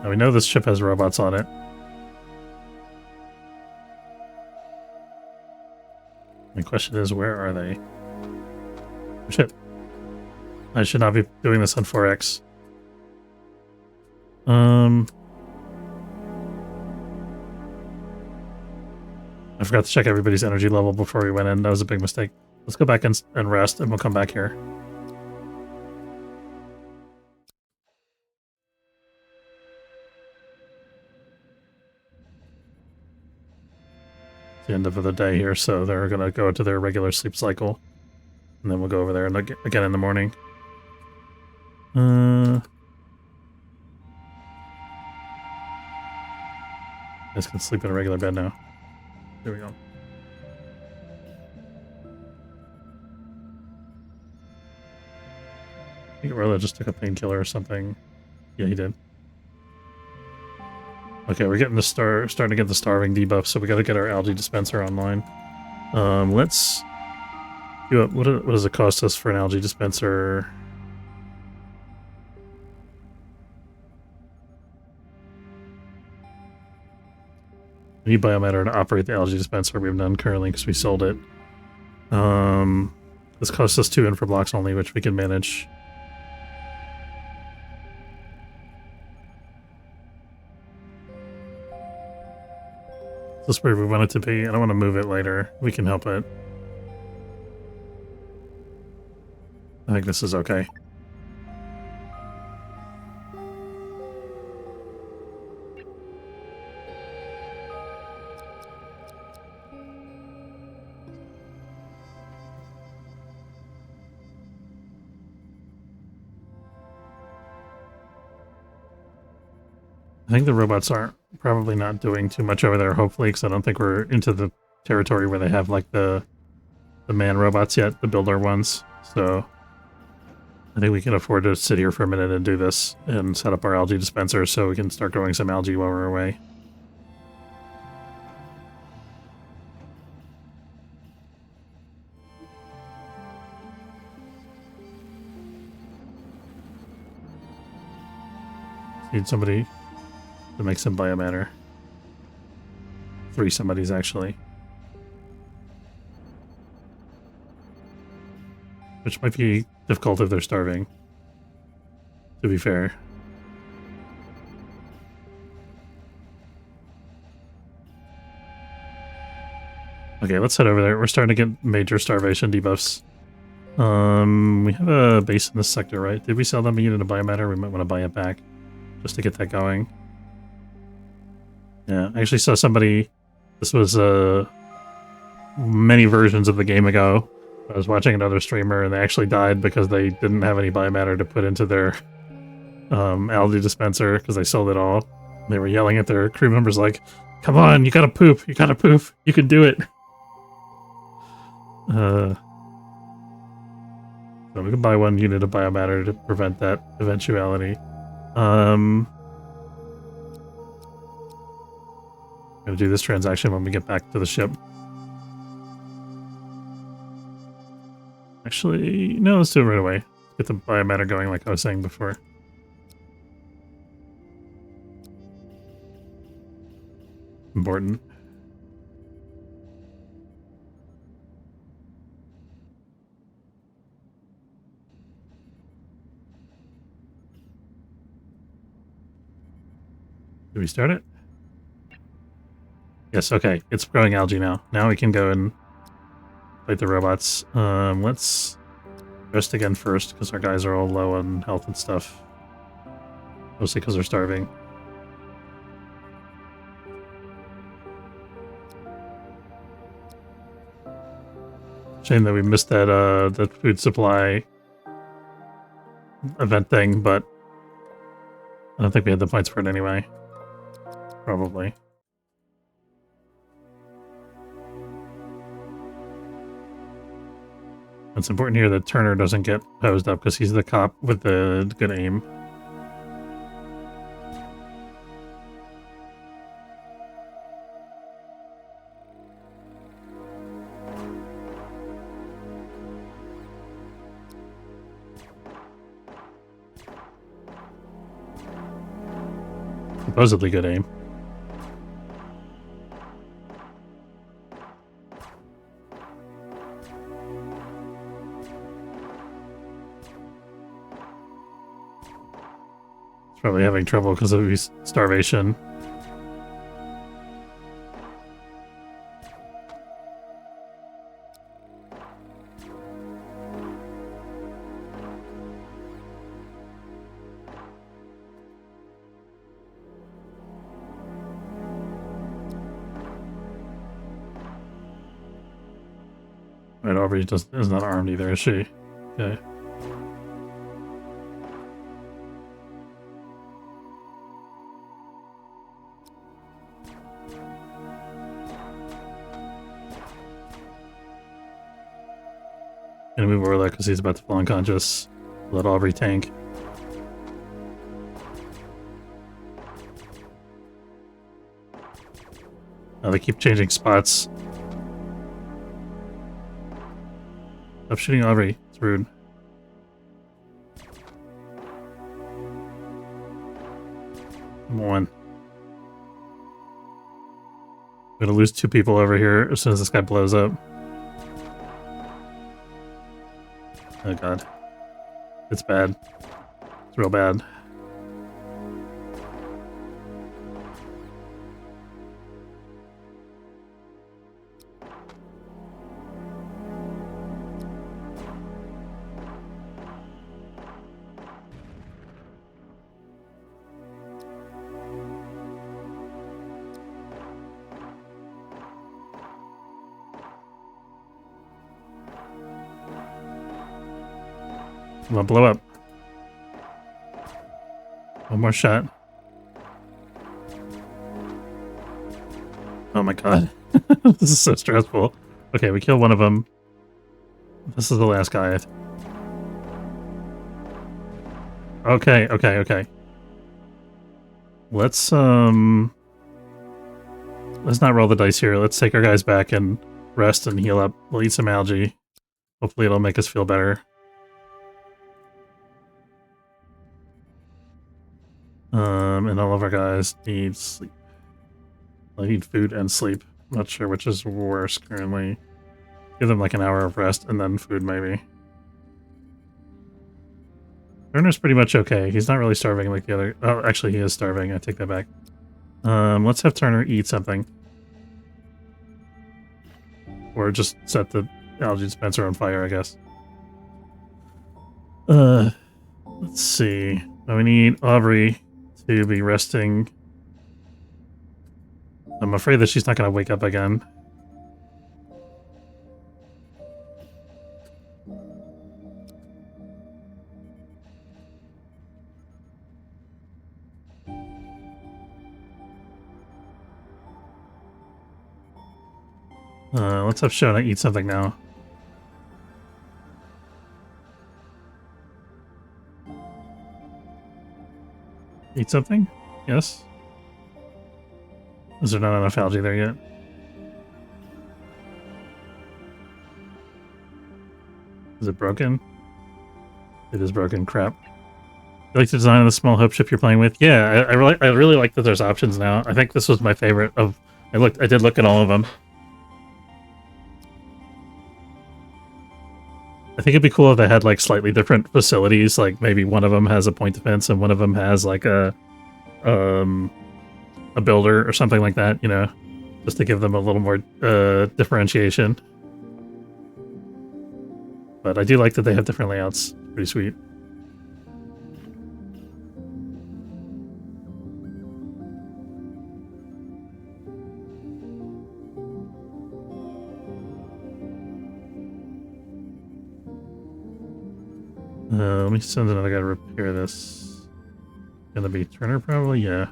Now we know this ship has robots on it. The question is, where are they? Oh, shit. I should not be doing this on 4X. I forgot to check everybody's energy level before we went in. That was a big mistake. Let's go back and rest, and we'll come back here. It's the end of the day here, so they're going to go to their regular sleep cycle. And then we'll go over there and again in the morning. Guys can sleep in a regular bed now. There we go. I think Orla just took a painkiller or something. Yeah, he did. Okay, we're getting the starting to get the starving debuff, so we got to get our algae dispenser online. Let's do what does it cost us for an algae dispenser? We need biomatter to operate the algae dispenser. We have none currently because we sold it. This costs us 2 infra blocks only, which we can manage. This is where we want it to be. I don't want to move it later. We can help it. I think this is okay. I think the robots aren't probably not doing too much over there, hopefully, because I don't think we're into the territory where they have like the man robots yet, the builder ones. So I think we can afford to sit here for a minute and do this and set up our algae dispenser so we can start growing some algae while we're away. Need somebody to make some biomatter. 3 somebodies, actually. Which might be difficult if they're starving, to be fair. Okay, let's head over there. We're starting to get major starvation debuffs. We have a base in this sector, right? Did we sell them a unit of biomatter? We might want to buy it back just to get that going. Yeah, I actually saw somebody. This was many versions of the game ago. I was watching another streamer, and they actually died because they didn't have any biomatter to put into their algae dispenser because they sold it all. They were yelling at their crew members like, "Come on, you gotta poop! You gotta poop! You can do it!" So we can buy 1 unit of biomatter to prevent that eventuality. I'm gonna do this transaction when we get back to the ship. Actually, no, let's do it right away. Get the biomatter going like I was saying before. Important. Did we start it? Yes, okay. It's growing algae now. Now we can go and fight the robots. Let's rest again first, because our guys are all low on health and stuff. Mostly because they're starving. Shame that we missed that food supply event thing, but I don't think we had the points for it anyway. Probably. It's important here that Turner doesn't get hosed up because he's the cop with the good aim. Supposedly good aim. He's probably having trouble because of his starvation. Right, Aubrey is not armed either, is she? Okay. Gonna move Orla because he's about to fall unconscious. Let Aubrey tank. Oh, they keep changing spots. Stop shooting Aubrey. It's rude. Come on. We're gonna lose 2 people over here as soon as this guy blows up. Oh god. It's bad. It's real bad. Come on, blow up. One more shot. Oh my god. This is so stressful. Okay, we kill one of them. This is the last guy. Okay, okay, okay. Let's not roll the dice here. Let's take our guys back and rest and heal up. We'll eat some algae. Hopefully it'll make us feel better. And all of our guys need sleep. I need food and sleep. I'm not sure which is worse currently. Give them like an hour of rest and then food maybe. Turner's pretty much okay. He's not really starving like the other... Oh, actually he is starving. I take that back. Let's have Turner eat something. Or just set the algae dispenser on fire, I guess. Let's see. So we need Aubrey to be resting I'm afraid that she's not going to wake up again. Let's have Shona eat something now. Eat something? Yes? Is there not enough algae there yet? Is it broken? It is broken. Crap. You like the design of the small hope ship you're playing with? Yeah, I really like that there's options now. I think this was my favorite of... I did look at all of them. I think it'd be cool if they had like slightly different facilities. Like maybe one of them has a point defense and one of them has like a builder or something like that. You know, just to give them a little more differentiation. But I do like that they have different layouts. Pretty sweet. Let me send another guy to repair this. Gonna be Turner probably, yeah.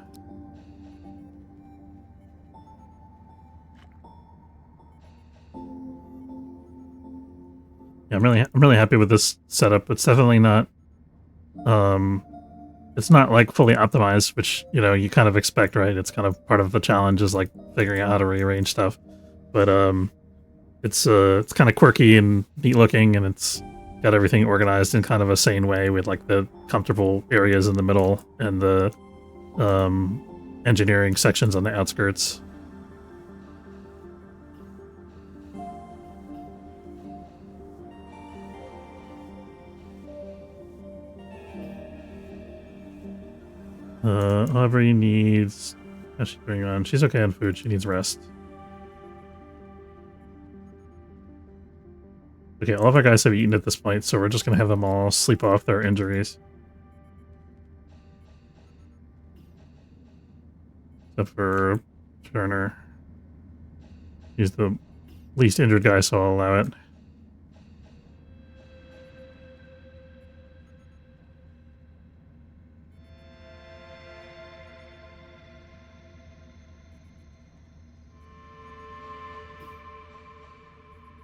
Yeah, I'm really happy with this setup. It's definitely not it's not like fully optimized, which, you know, you kind of expect, right? It's kind of part of the challenge is like figuring out how to rearrange stuff. But it's kind of quirky and neat looking, and it's got everything organized in kind of a sane way with like the comfortable areas in the middle and the engineering sections on the outskirts. Aubrey needs... How's she doing on? She's okay on food. She needs rest. Okay, all of our guys have eaten at this point, so we're just going to have them all sleep off their injuries. Except for Turner. He's the least injured guy, so I'll allow it.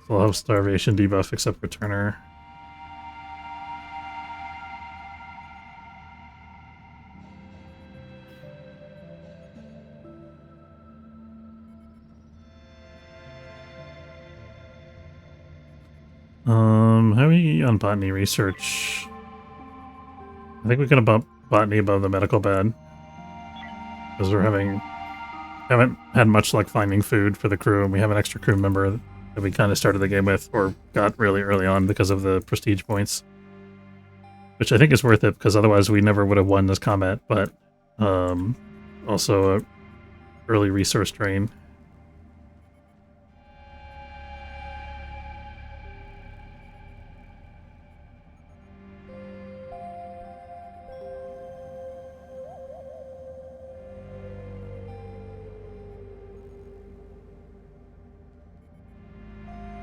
So I'll have starvation debuff except for Turner. How are we on botany research? I think we're gonna bump botany above the medical bed. Because haven't had much luck finding food for the crew, and we have an extra crew member that we kind of started the game with, or got really early on because of the prestige points. Which I think is worth it, because otherwise we never would have won this combat, but also a early resource drain.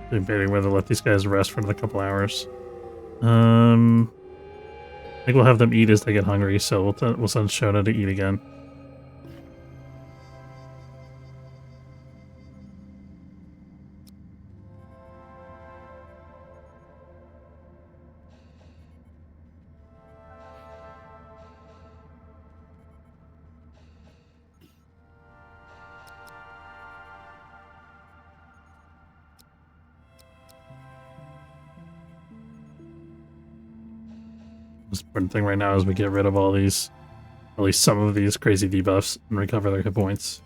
Debating whether to let these guys rest for another couple hours. I think we'll have them eat as they get hungry, so we'll send Shona to eat again. The important thing right now is we get rid of all these, at least some of these crazy debuffs, and recover their hit points.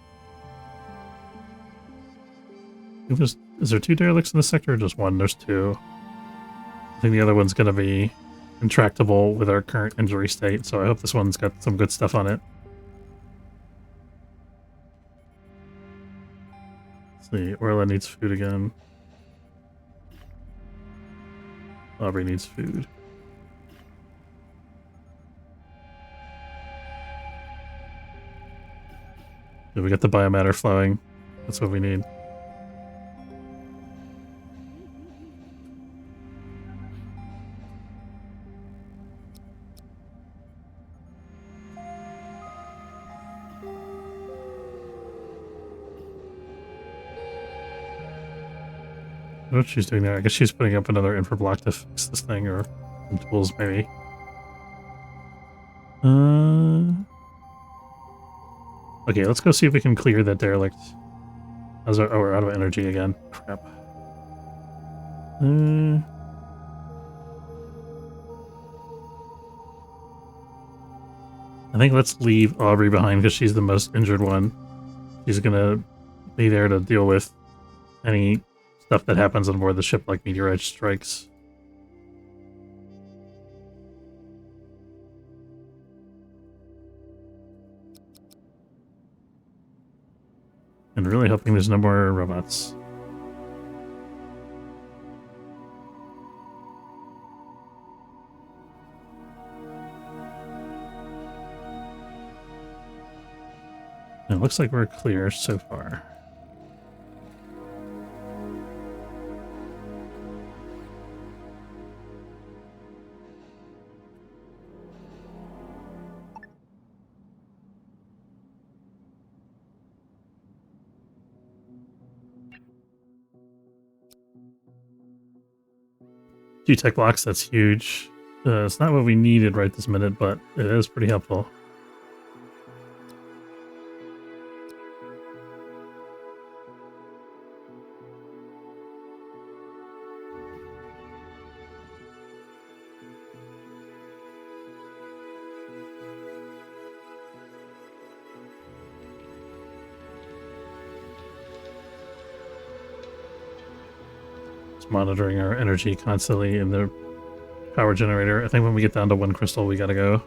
Is there 2 derelicts in this sector or just 1? There's 2. I think the other one's going to be intractable with our current injury state, so I hope this one's got some good stuff on it. Let's see, Orla needs food again. Aubrey needs food. Yeah, we got the biomatter flowing. That's what we need. I don't know what she's doing there. I guess she's putting up another infra block to fix this thing, or some tools maybe. Okay, let's go see if we can clear that derelict. Oh, we're out of energy again. Crap. I think let's leave Aubrey behind because she's the most injured one. She's gonna be there to deal with any stuff that happens on board the ship, like meteorite strikes. And really hoping there's no more robots. It looks like we're clear so far. Two tech blocks, that's huge. It's not what we needed right this minute, but it is pretty helpful. Monitoring our energy constantly in the power generator. I think when we get down to 1 crystal, we gotta go.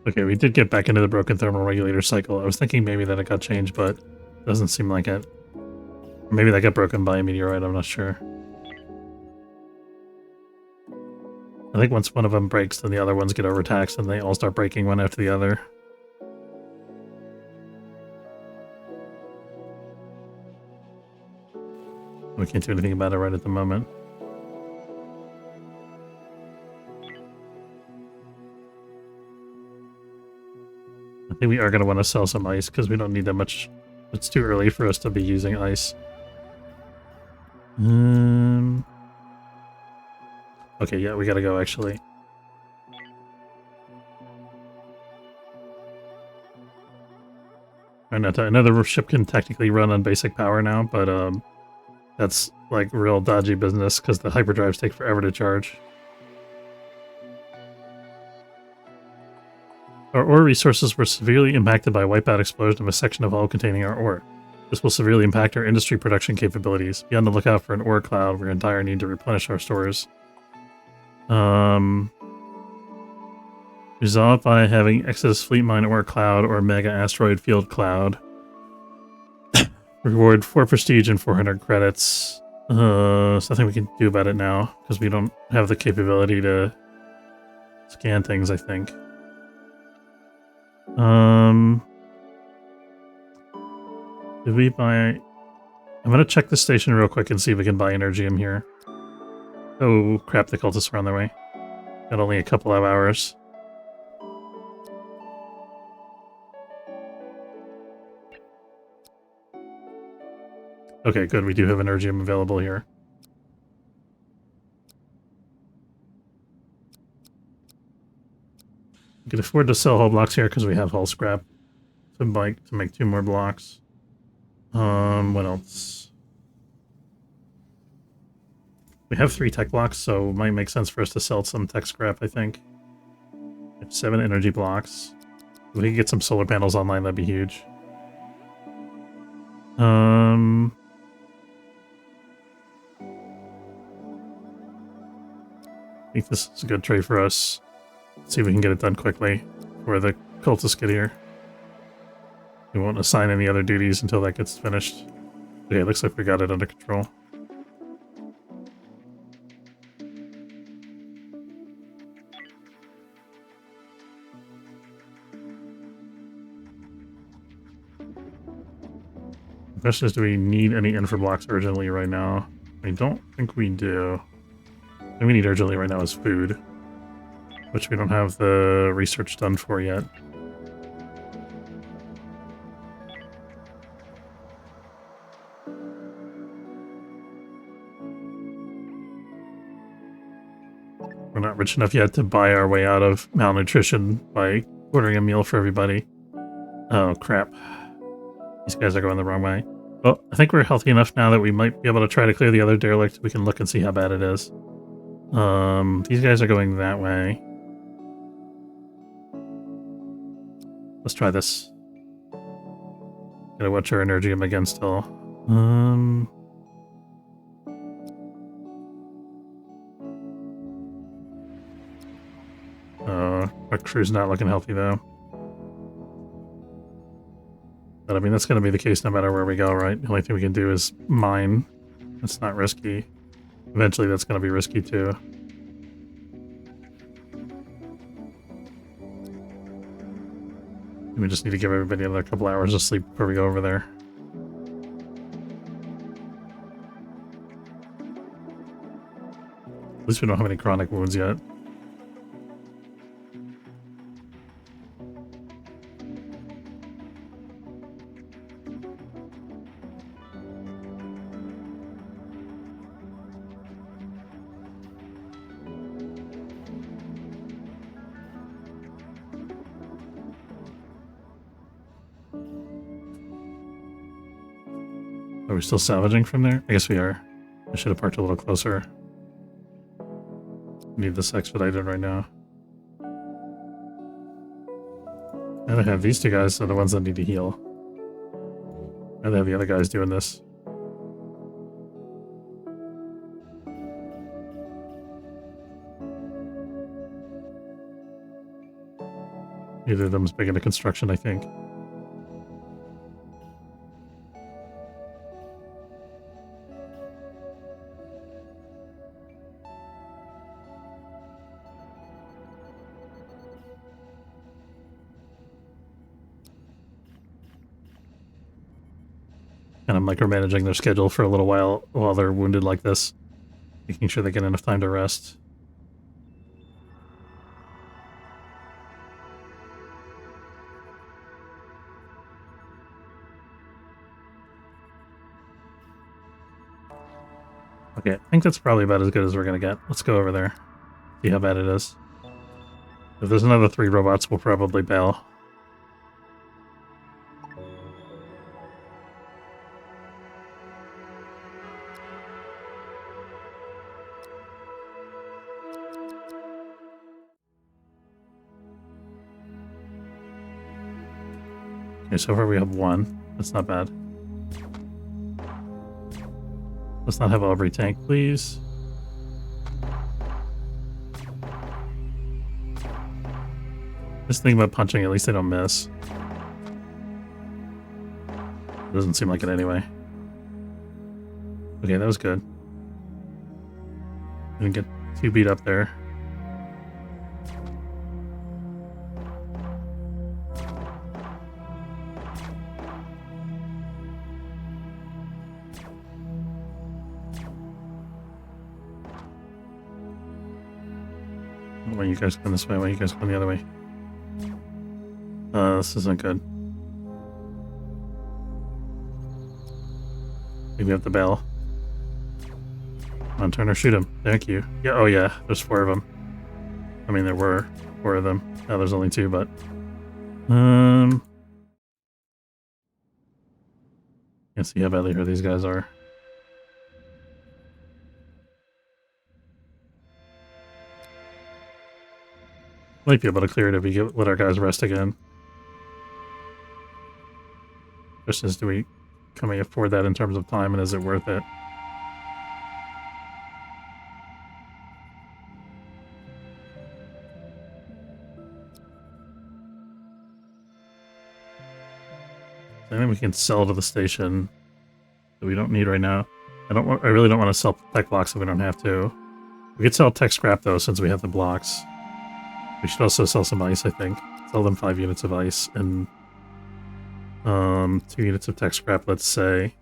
Okay, we did get back into the broken thermal regulator cycle. I was thinking maybe that it got changed, but it doesn't seem like it. Or maybe that got broken by a meteorite, I'm not sure. I think once one of them breaks, then the other ones get overtaxed and they all start breaking one after the other. We can't do anything about it right at the moment. I think we are going to want to sell some ice because we don't need that much. It's too early for us to be using ice. Okay, yeah, we gotta go, actually. I know the ship can technically run on basic power now, but that's like real dodgy business because the hyperdrives take forever to charge. Our ore resources were severely impacted by a wipeout explosion of a section of hull containing our ore. This will severely impact our industry production capabilities. Be on the lookout for an ore cloud. We're in dire need to replenish our stores. Resolved by having Exodus Fleet Mine Ore Cloud or Mega Asteroid Field Cloud. Reward 4 prestige and 400 credits. There's nothing we can do about it now because we don't have the capability to scan things, I think. Did we buy... I'm gonna check the station real quick and see if we can buy Energium here. Oh crap, the cultists are on their way. Got only a couple of hours. Okay, good, we do have Energium available here. We can afford to sell hull blocks here because we have hull scrap to make 2 more blocks. What else? We have 3 tech blocks, so it might make sense for us to sell some tech scrap, I think. We have 7 energy blocks. If we can get some solar panels online, that'd be huge. I think this is a good trade for us. Let's see if we can get it done quickly before the cultists get here. We won't assign any other duties until that gets finished. Okay, looks like we got it under control. The question is, do we need any infra blocks urgently right now? I don't think we do. What we need urgently right now is food, which we don't have the research done for yet. We're not rich enough yet to buy our way out of malnutrition by ordering a meal for everybody. Oh, crap. These guys are going the wrong way. Well, I think we're healthy enough now that we might be able to try to clear the other derelict. We can look and see how bad it is. These guys are going that way. Let's try this. Gotta watch our energium again still. Our crew's not looking healthy though. But I mean, that's gonna be the case no matter where we go, right? The only thing we can do is mine. That's not risky. Eventually that's gonna be risky too. We just need to give everybody another couple hours of sleep before we go over there. At least we don't have any chronic wounds yet. Are we still salvaging from there? I guess we are. I should have parked a little closer. Need this expedited right now. And I have these two guys are the ones that need to heal. And I have the other guys doing this. Neither of them is big into construction, I think. And I'm micromanaging their schedule for a little while they're wounded like this. Making sure they get enough time to rest. Okay, I think that's probably about as good as we're gonna get. Let's go over there. See how bad it is. If there's another 3 robots, we'll probably bail. Okay, so far we have 1. That's not bad. Let's not have every tank, please. Just think about punching, at least they don't miss. It doesn't seem like it anyway. Okay, that was good. Didn't get too beat up there. Why are you guys going this way? Why are you guys going the other way? This isn't good. Maybe we have the bell. Come on, Turner, shoot him. Thank you. Yeah, oh yeah, there's 4 of them. I mean, there were 4 of them. Now there's only 2, but... Can't see how badly hurt these guys are. Might be able to clear it if we let our guys rest again. Question is, can we afford that in terms of time, and is it worth it? I think we can sell to the station. that we don't need right now. I really don't want to sell tech blocks if we don't have to. We could sell tech scrap though, since we have the blocks. We should also sell some ice, I think. Sell them 5 units of ice and 2 units of tech scrap, let's say.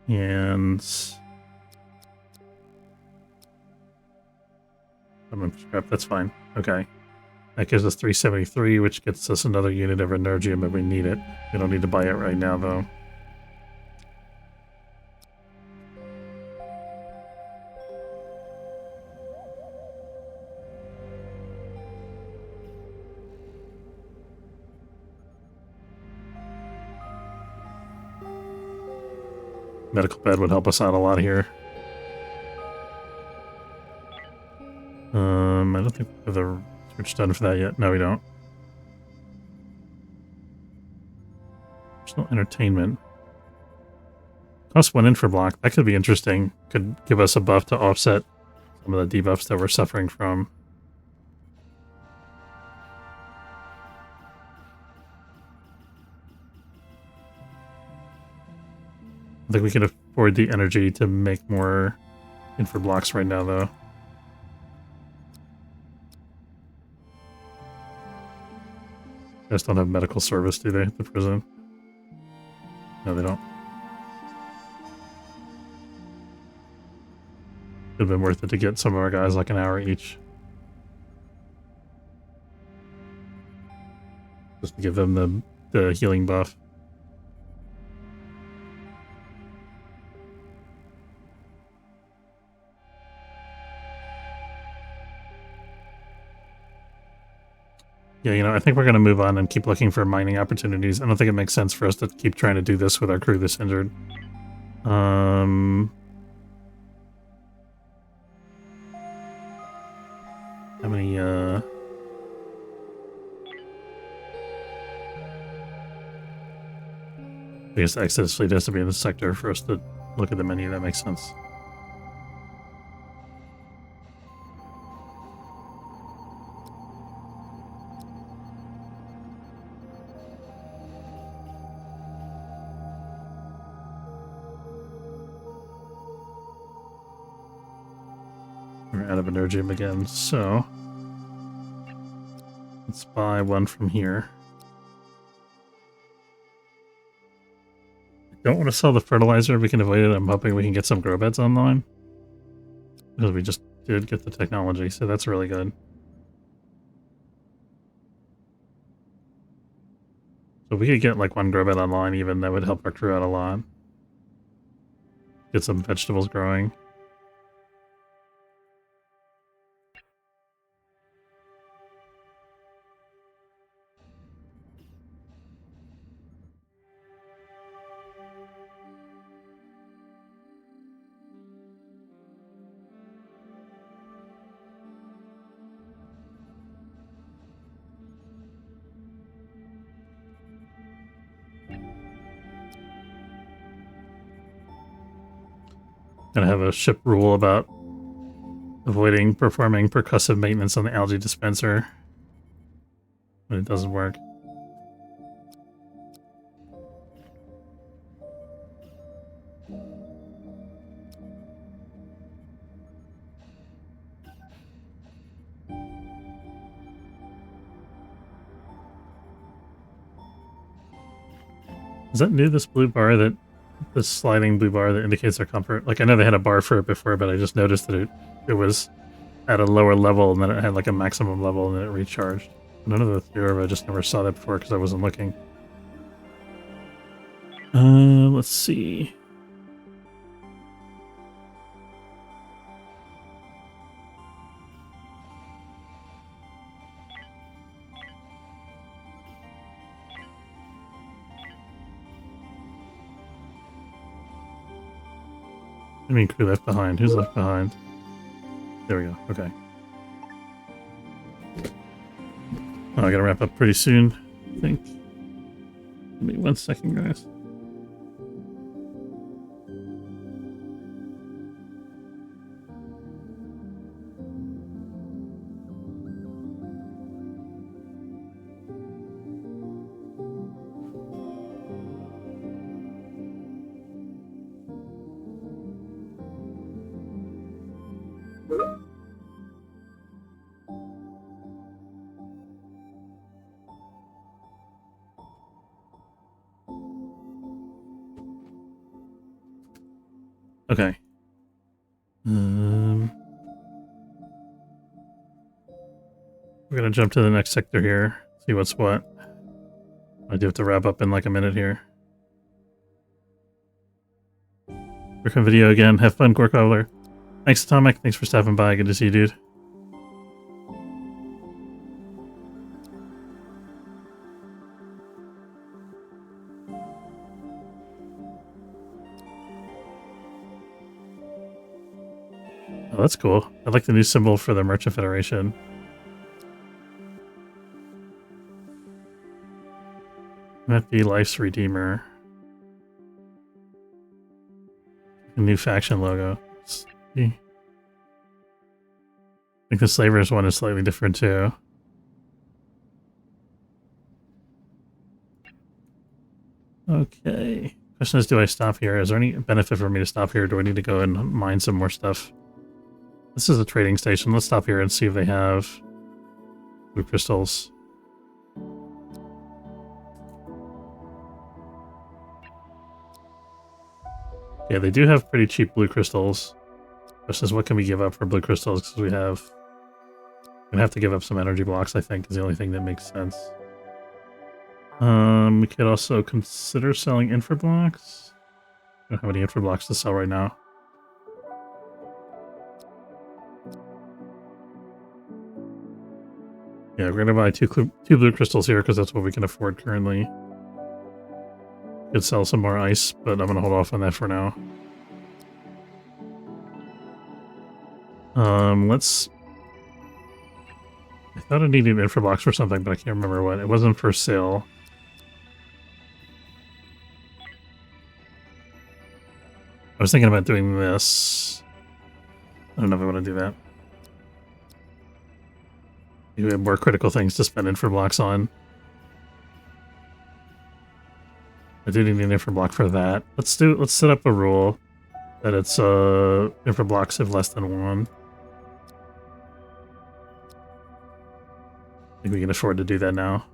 And scrap, that's fine. Okay. That gives us 373, which gets us another unit of Energium if we need it. We don't need to buy it right now, though. Medical bed would help us out a lot here. I don't think we have the research done for that yet. No, we don't. Personal entertainment. Cost 1 infra block. That could be interesting. Could give us a buff to offset some of the debuffs that we're suffering from. I think we can afford the energy to make more infra blocks right now, though. Guys don't have medical service, do they, at the prison? No, they don't. Could have been worth it to get some of our guys like an hour each. Just to give them the healing buff. Yeah, you know, I think we're going to move on and keep looking for mining opportunities. I don't think it makes sense for us to keep trying to do this with our crew that's injured. How many, I guess the Exodus fleet has to be in the sector for us to look at the menu. That makes sense. We're out of Energium again, so let's buy one from here. I don't want to sell the fertilizer if we can avoid it. I'm hoping we can get some grow beds online. Because we just did get the technology, so that's really good. So if we could get like 1 grow bed online even, that would help our crew out a lot. Get some vegetables growing. Gonna have a ship rule about avoiding performing percussive maintenance on the algae dispenser when it doesn't work. Is that new, this blue bar, that this sliding blue bar that indicates our comfort? Like, I know they had a bar for it before, but I just noticed that it was at a lower level and then it had like a maximum level and then it recharged. None of the theory, I just never saw that before because I wasn't looking. Let's see. I mean, crew left behind. Who's left behind? There we go. Okay. Oh, I gotta wrap up pretty soon, I think. Give me 1 second, guys. Okay. We're gonna jump to the next sector here. See what's what. I do have to wrap up in like a minute here. Work on video again. Have fun, Gork Gobbler. Thanks, Atomic. Thanks for stopping by. Good to see you, dude. Oh, that's cool. I like the new symbol for the Merchant Federation. Might be Life's Redeemer. A new faction logo. I think the Slavers one is slightly different too. Okay. Question is, do I stop here? Is there any benefit for me to stop here? Do I need to go and mine some more stuff? This is a trading station. Let's stop here and see if they have blue crystals. Yeah, they do have pretty cheap blue crystals. Question is, what can we give up for blue crystals? Because we're gonna have to give up some energy blocks, I think, is the only thing that makes sense. We could also consider selling infra blocks. I don't have any infra blocks to sell right now. Yeah, we're gonna buy two blue crystals here because that's what we can afford currently. Could sell some more ice, but I'm gonna hold off on that for now. Let's... I thought I needed infra blocks for something, but I can't remember what. It wasn't for sale. I was thinking about doing this. I don't know if I want to do that. We have more critical things to spend infra blocks on. I do need an infra block for that. Let's set up a rule that it's infra blocks have less than one. I think we can afford to do that now.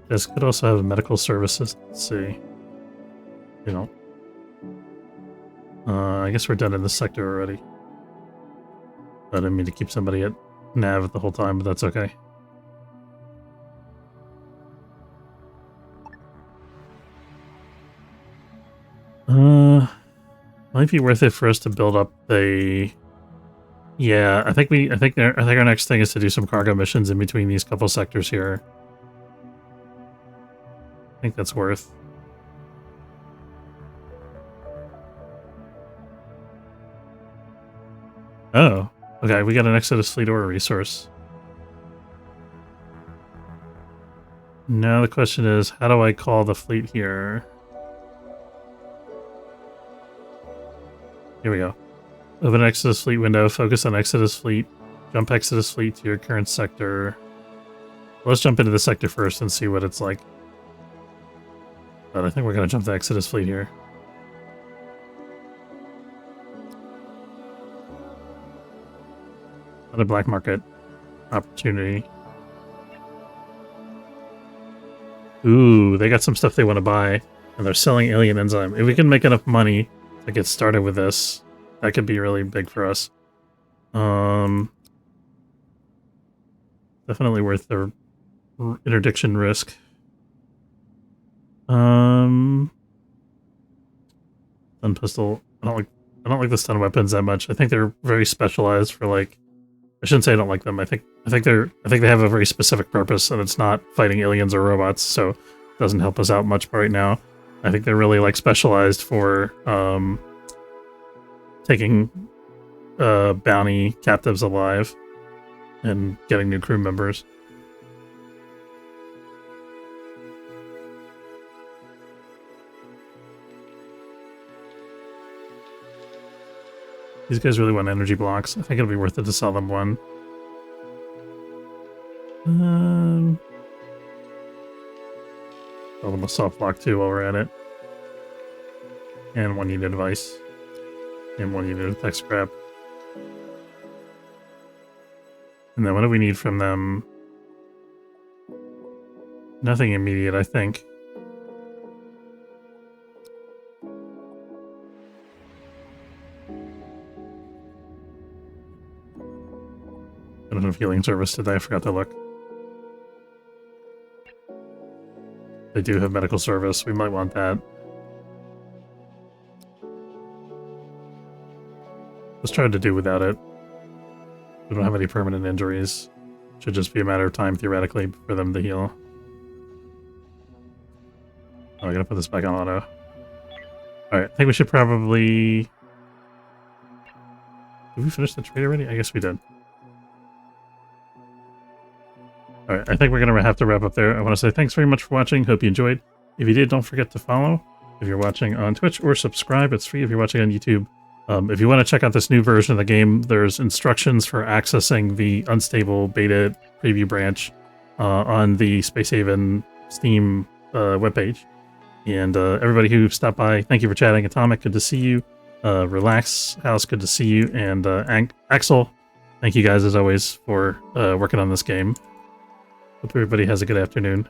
This could also have medical services. Let's see. You know. I guess we're done in this sector already. I didn't mean to keep somebody at nav the whole time, but that's okay. Might be worth it for us to build up the... Yeah, I think our next thing is to do some cargo missions in between these couple sectors here. I think that's worth. Oh, okay, we got an Exodus Fleet Order resource. Now the question is, how do I call the fleet here? Here we go. Open Exodus Fleet window, focus on Exodus Fleet, jump Exodus Fleet to your current sector. Let's jump into the sector first and see what it's like. But I think we're going to jump the Exodus Fleet here. Another black market opportunity. Ooh, they got some stuff they want to buy, and they're selling alien enzyme. If we can make enough money to get started with this, that could be really big for us. Definitely worth the interdiction risk. Stun pistol. I don't like the stun weapons that much. I think they're very specialized for, like, I shouldn't say I don't like them. I think they have a very specific purpose, and it's not fighting aliens or robots, so it doesn't help us out much right now. I think they're really, like, specialized for taking bounty captives alive and getting new crew members. These guys really want energy blocks. I think it'll be worth it to sell them one. Sell them a soft block too while we're at it. and 1 unit of ice, and 1 unit of tech scrap. And then what do we need from them? Nothing immediate, I think. I don't know if healing service today, I forgot to look. They do have medical service, we might want that. Let's try to do without it. We don't have any permanent injuries. Should just be a matter of time, theoretically, for them to heal. Oh, I gotta put this back on auto. Alright, I think we should probably... Did we finish the trade already? I guess we did. Alright, I think we're going to have to wrap up there. I want to say thanks very much for watching. Hope you enjoyed. If you did, don't forget to follow if you're watching on Twitch, or subscribe. It's free if you're watching on YouTube. If you want to check out this new version of the game, there's instructions for accessing the unstable beta preview branch on the Spacehaven Steam webpage. And everybody who stopped by, thank you for chatting. Atomic, good to see you. Relax House, good to see you. And Axel, thank you guys as always for working on this game. Hope everybody has a good afternoon.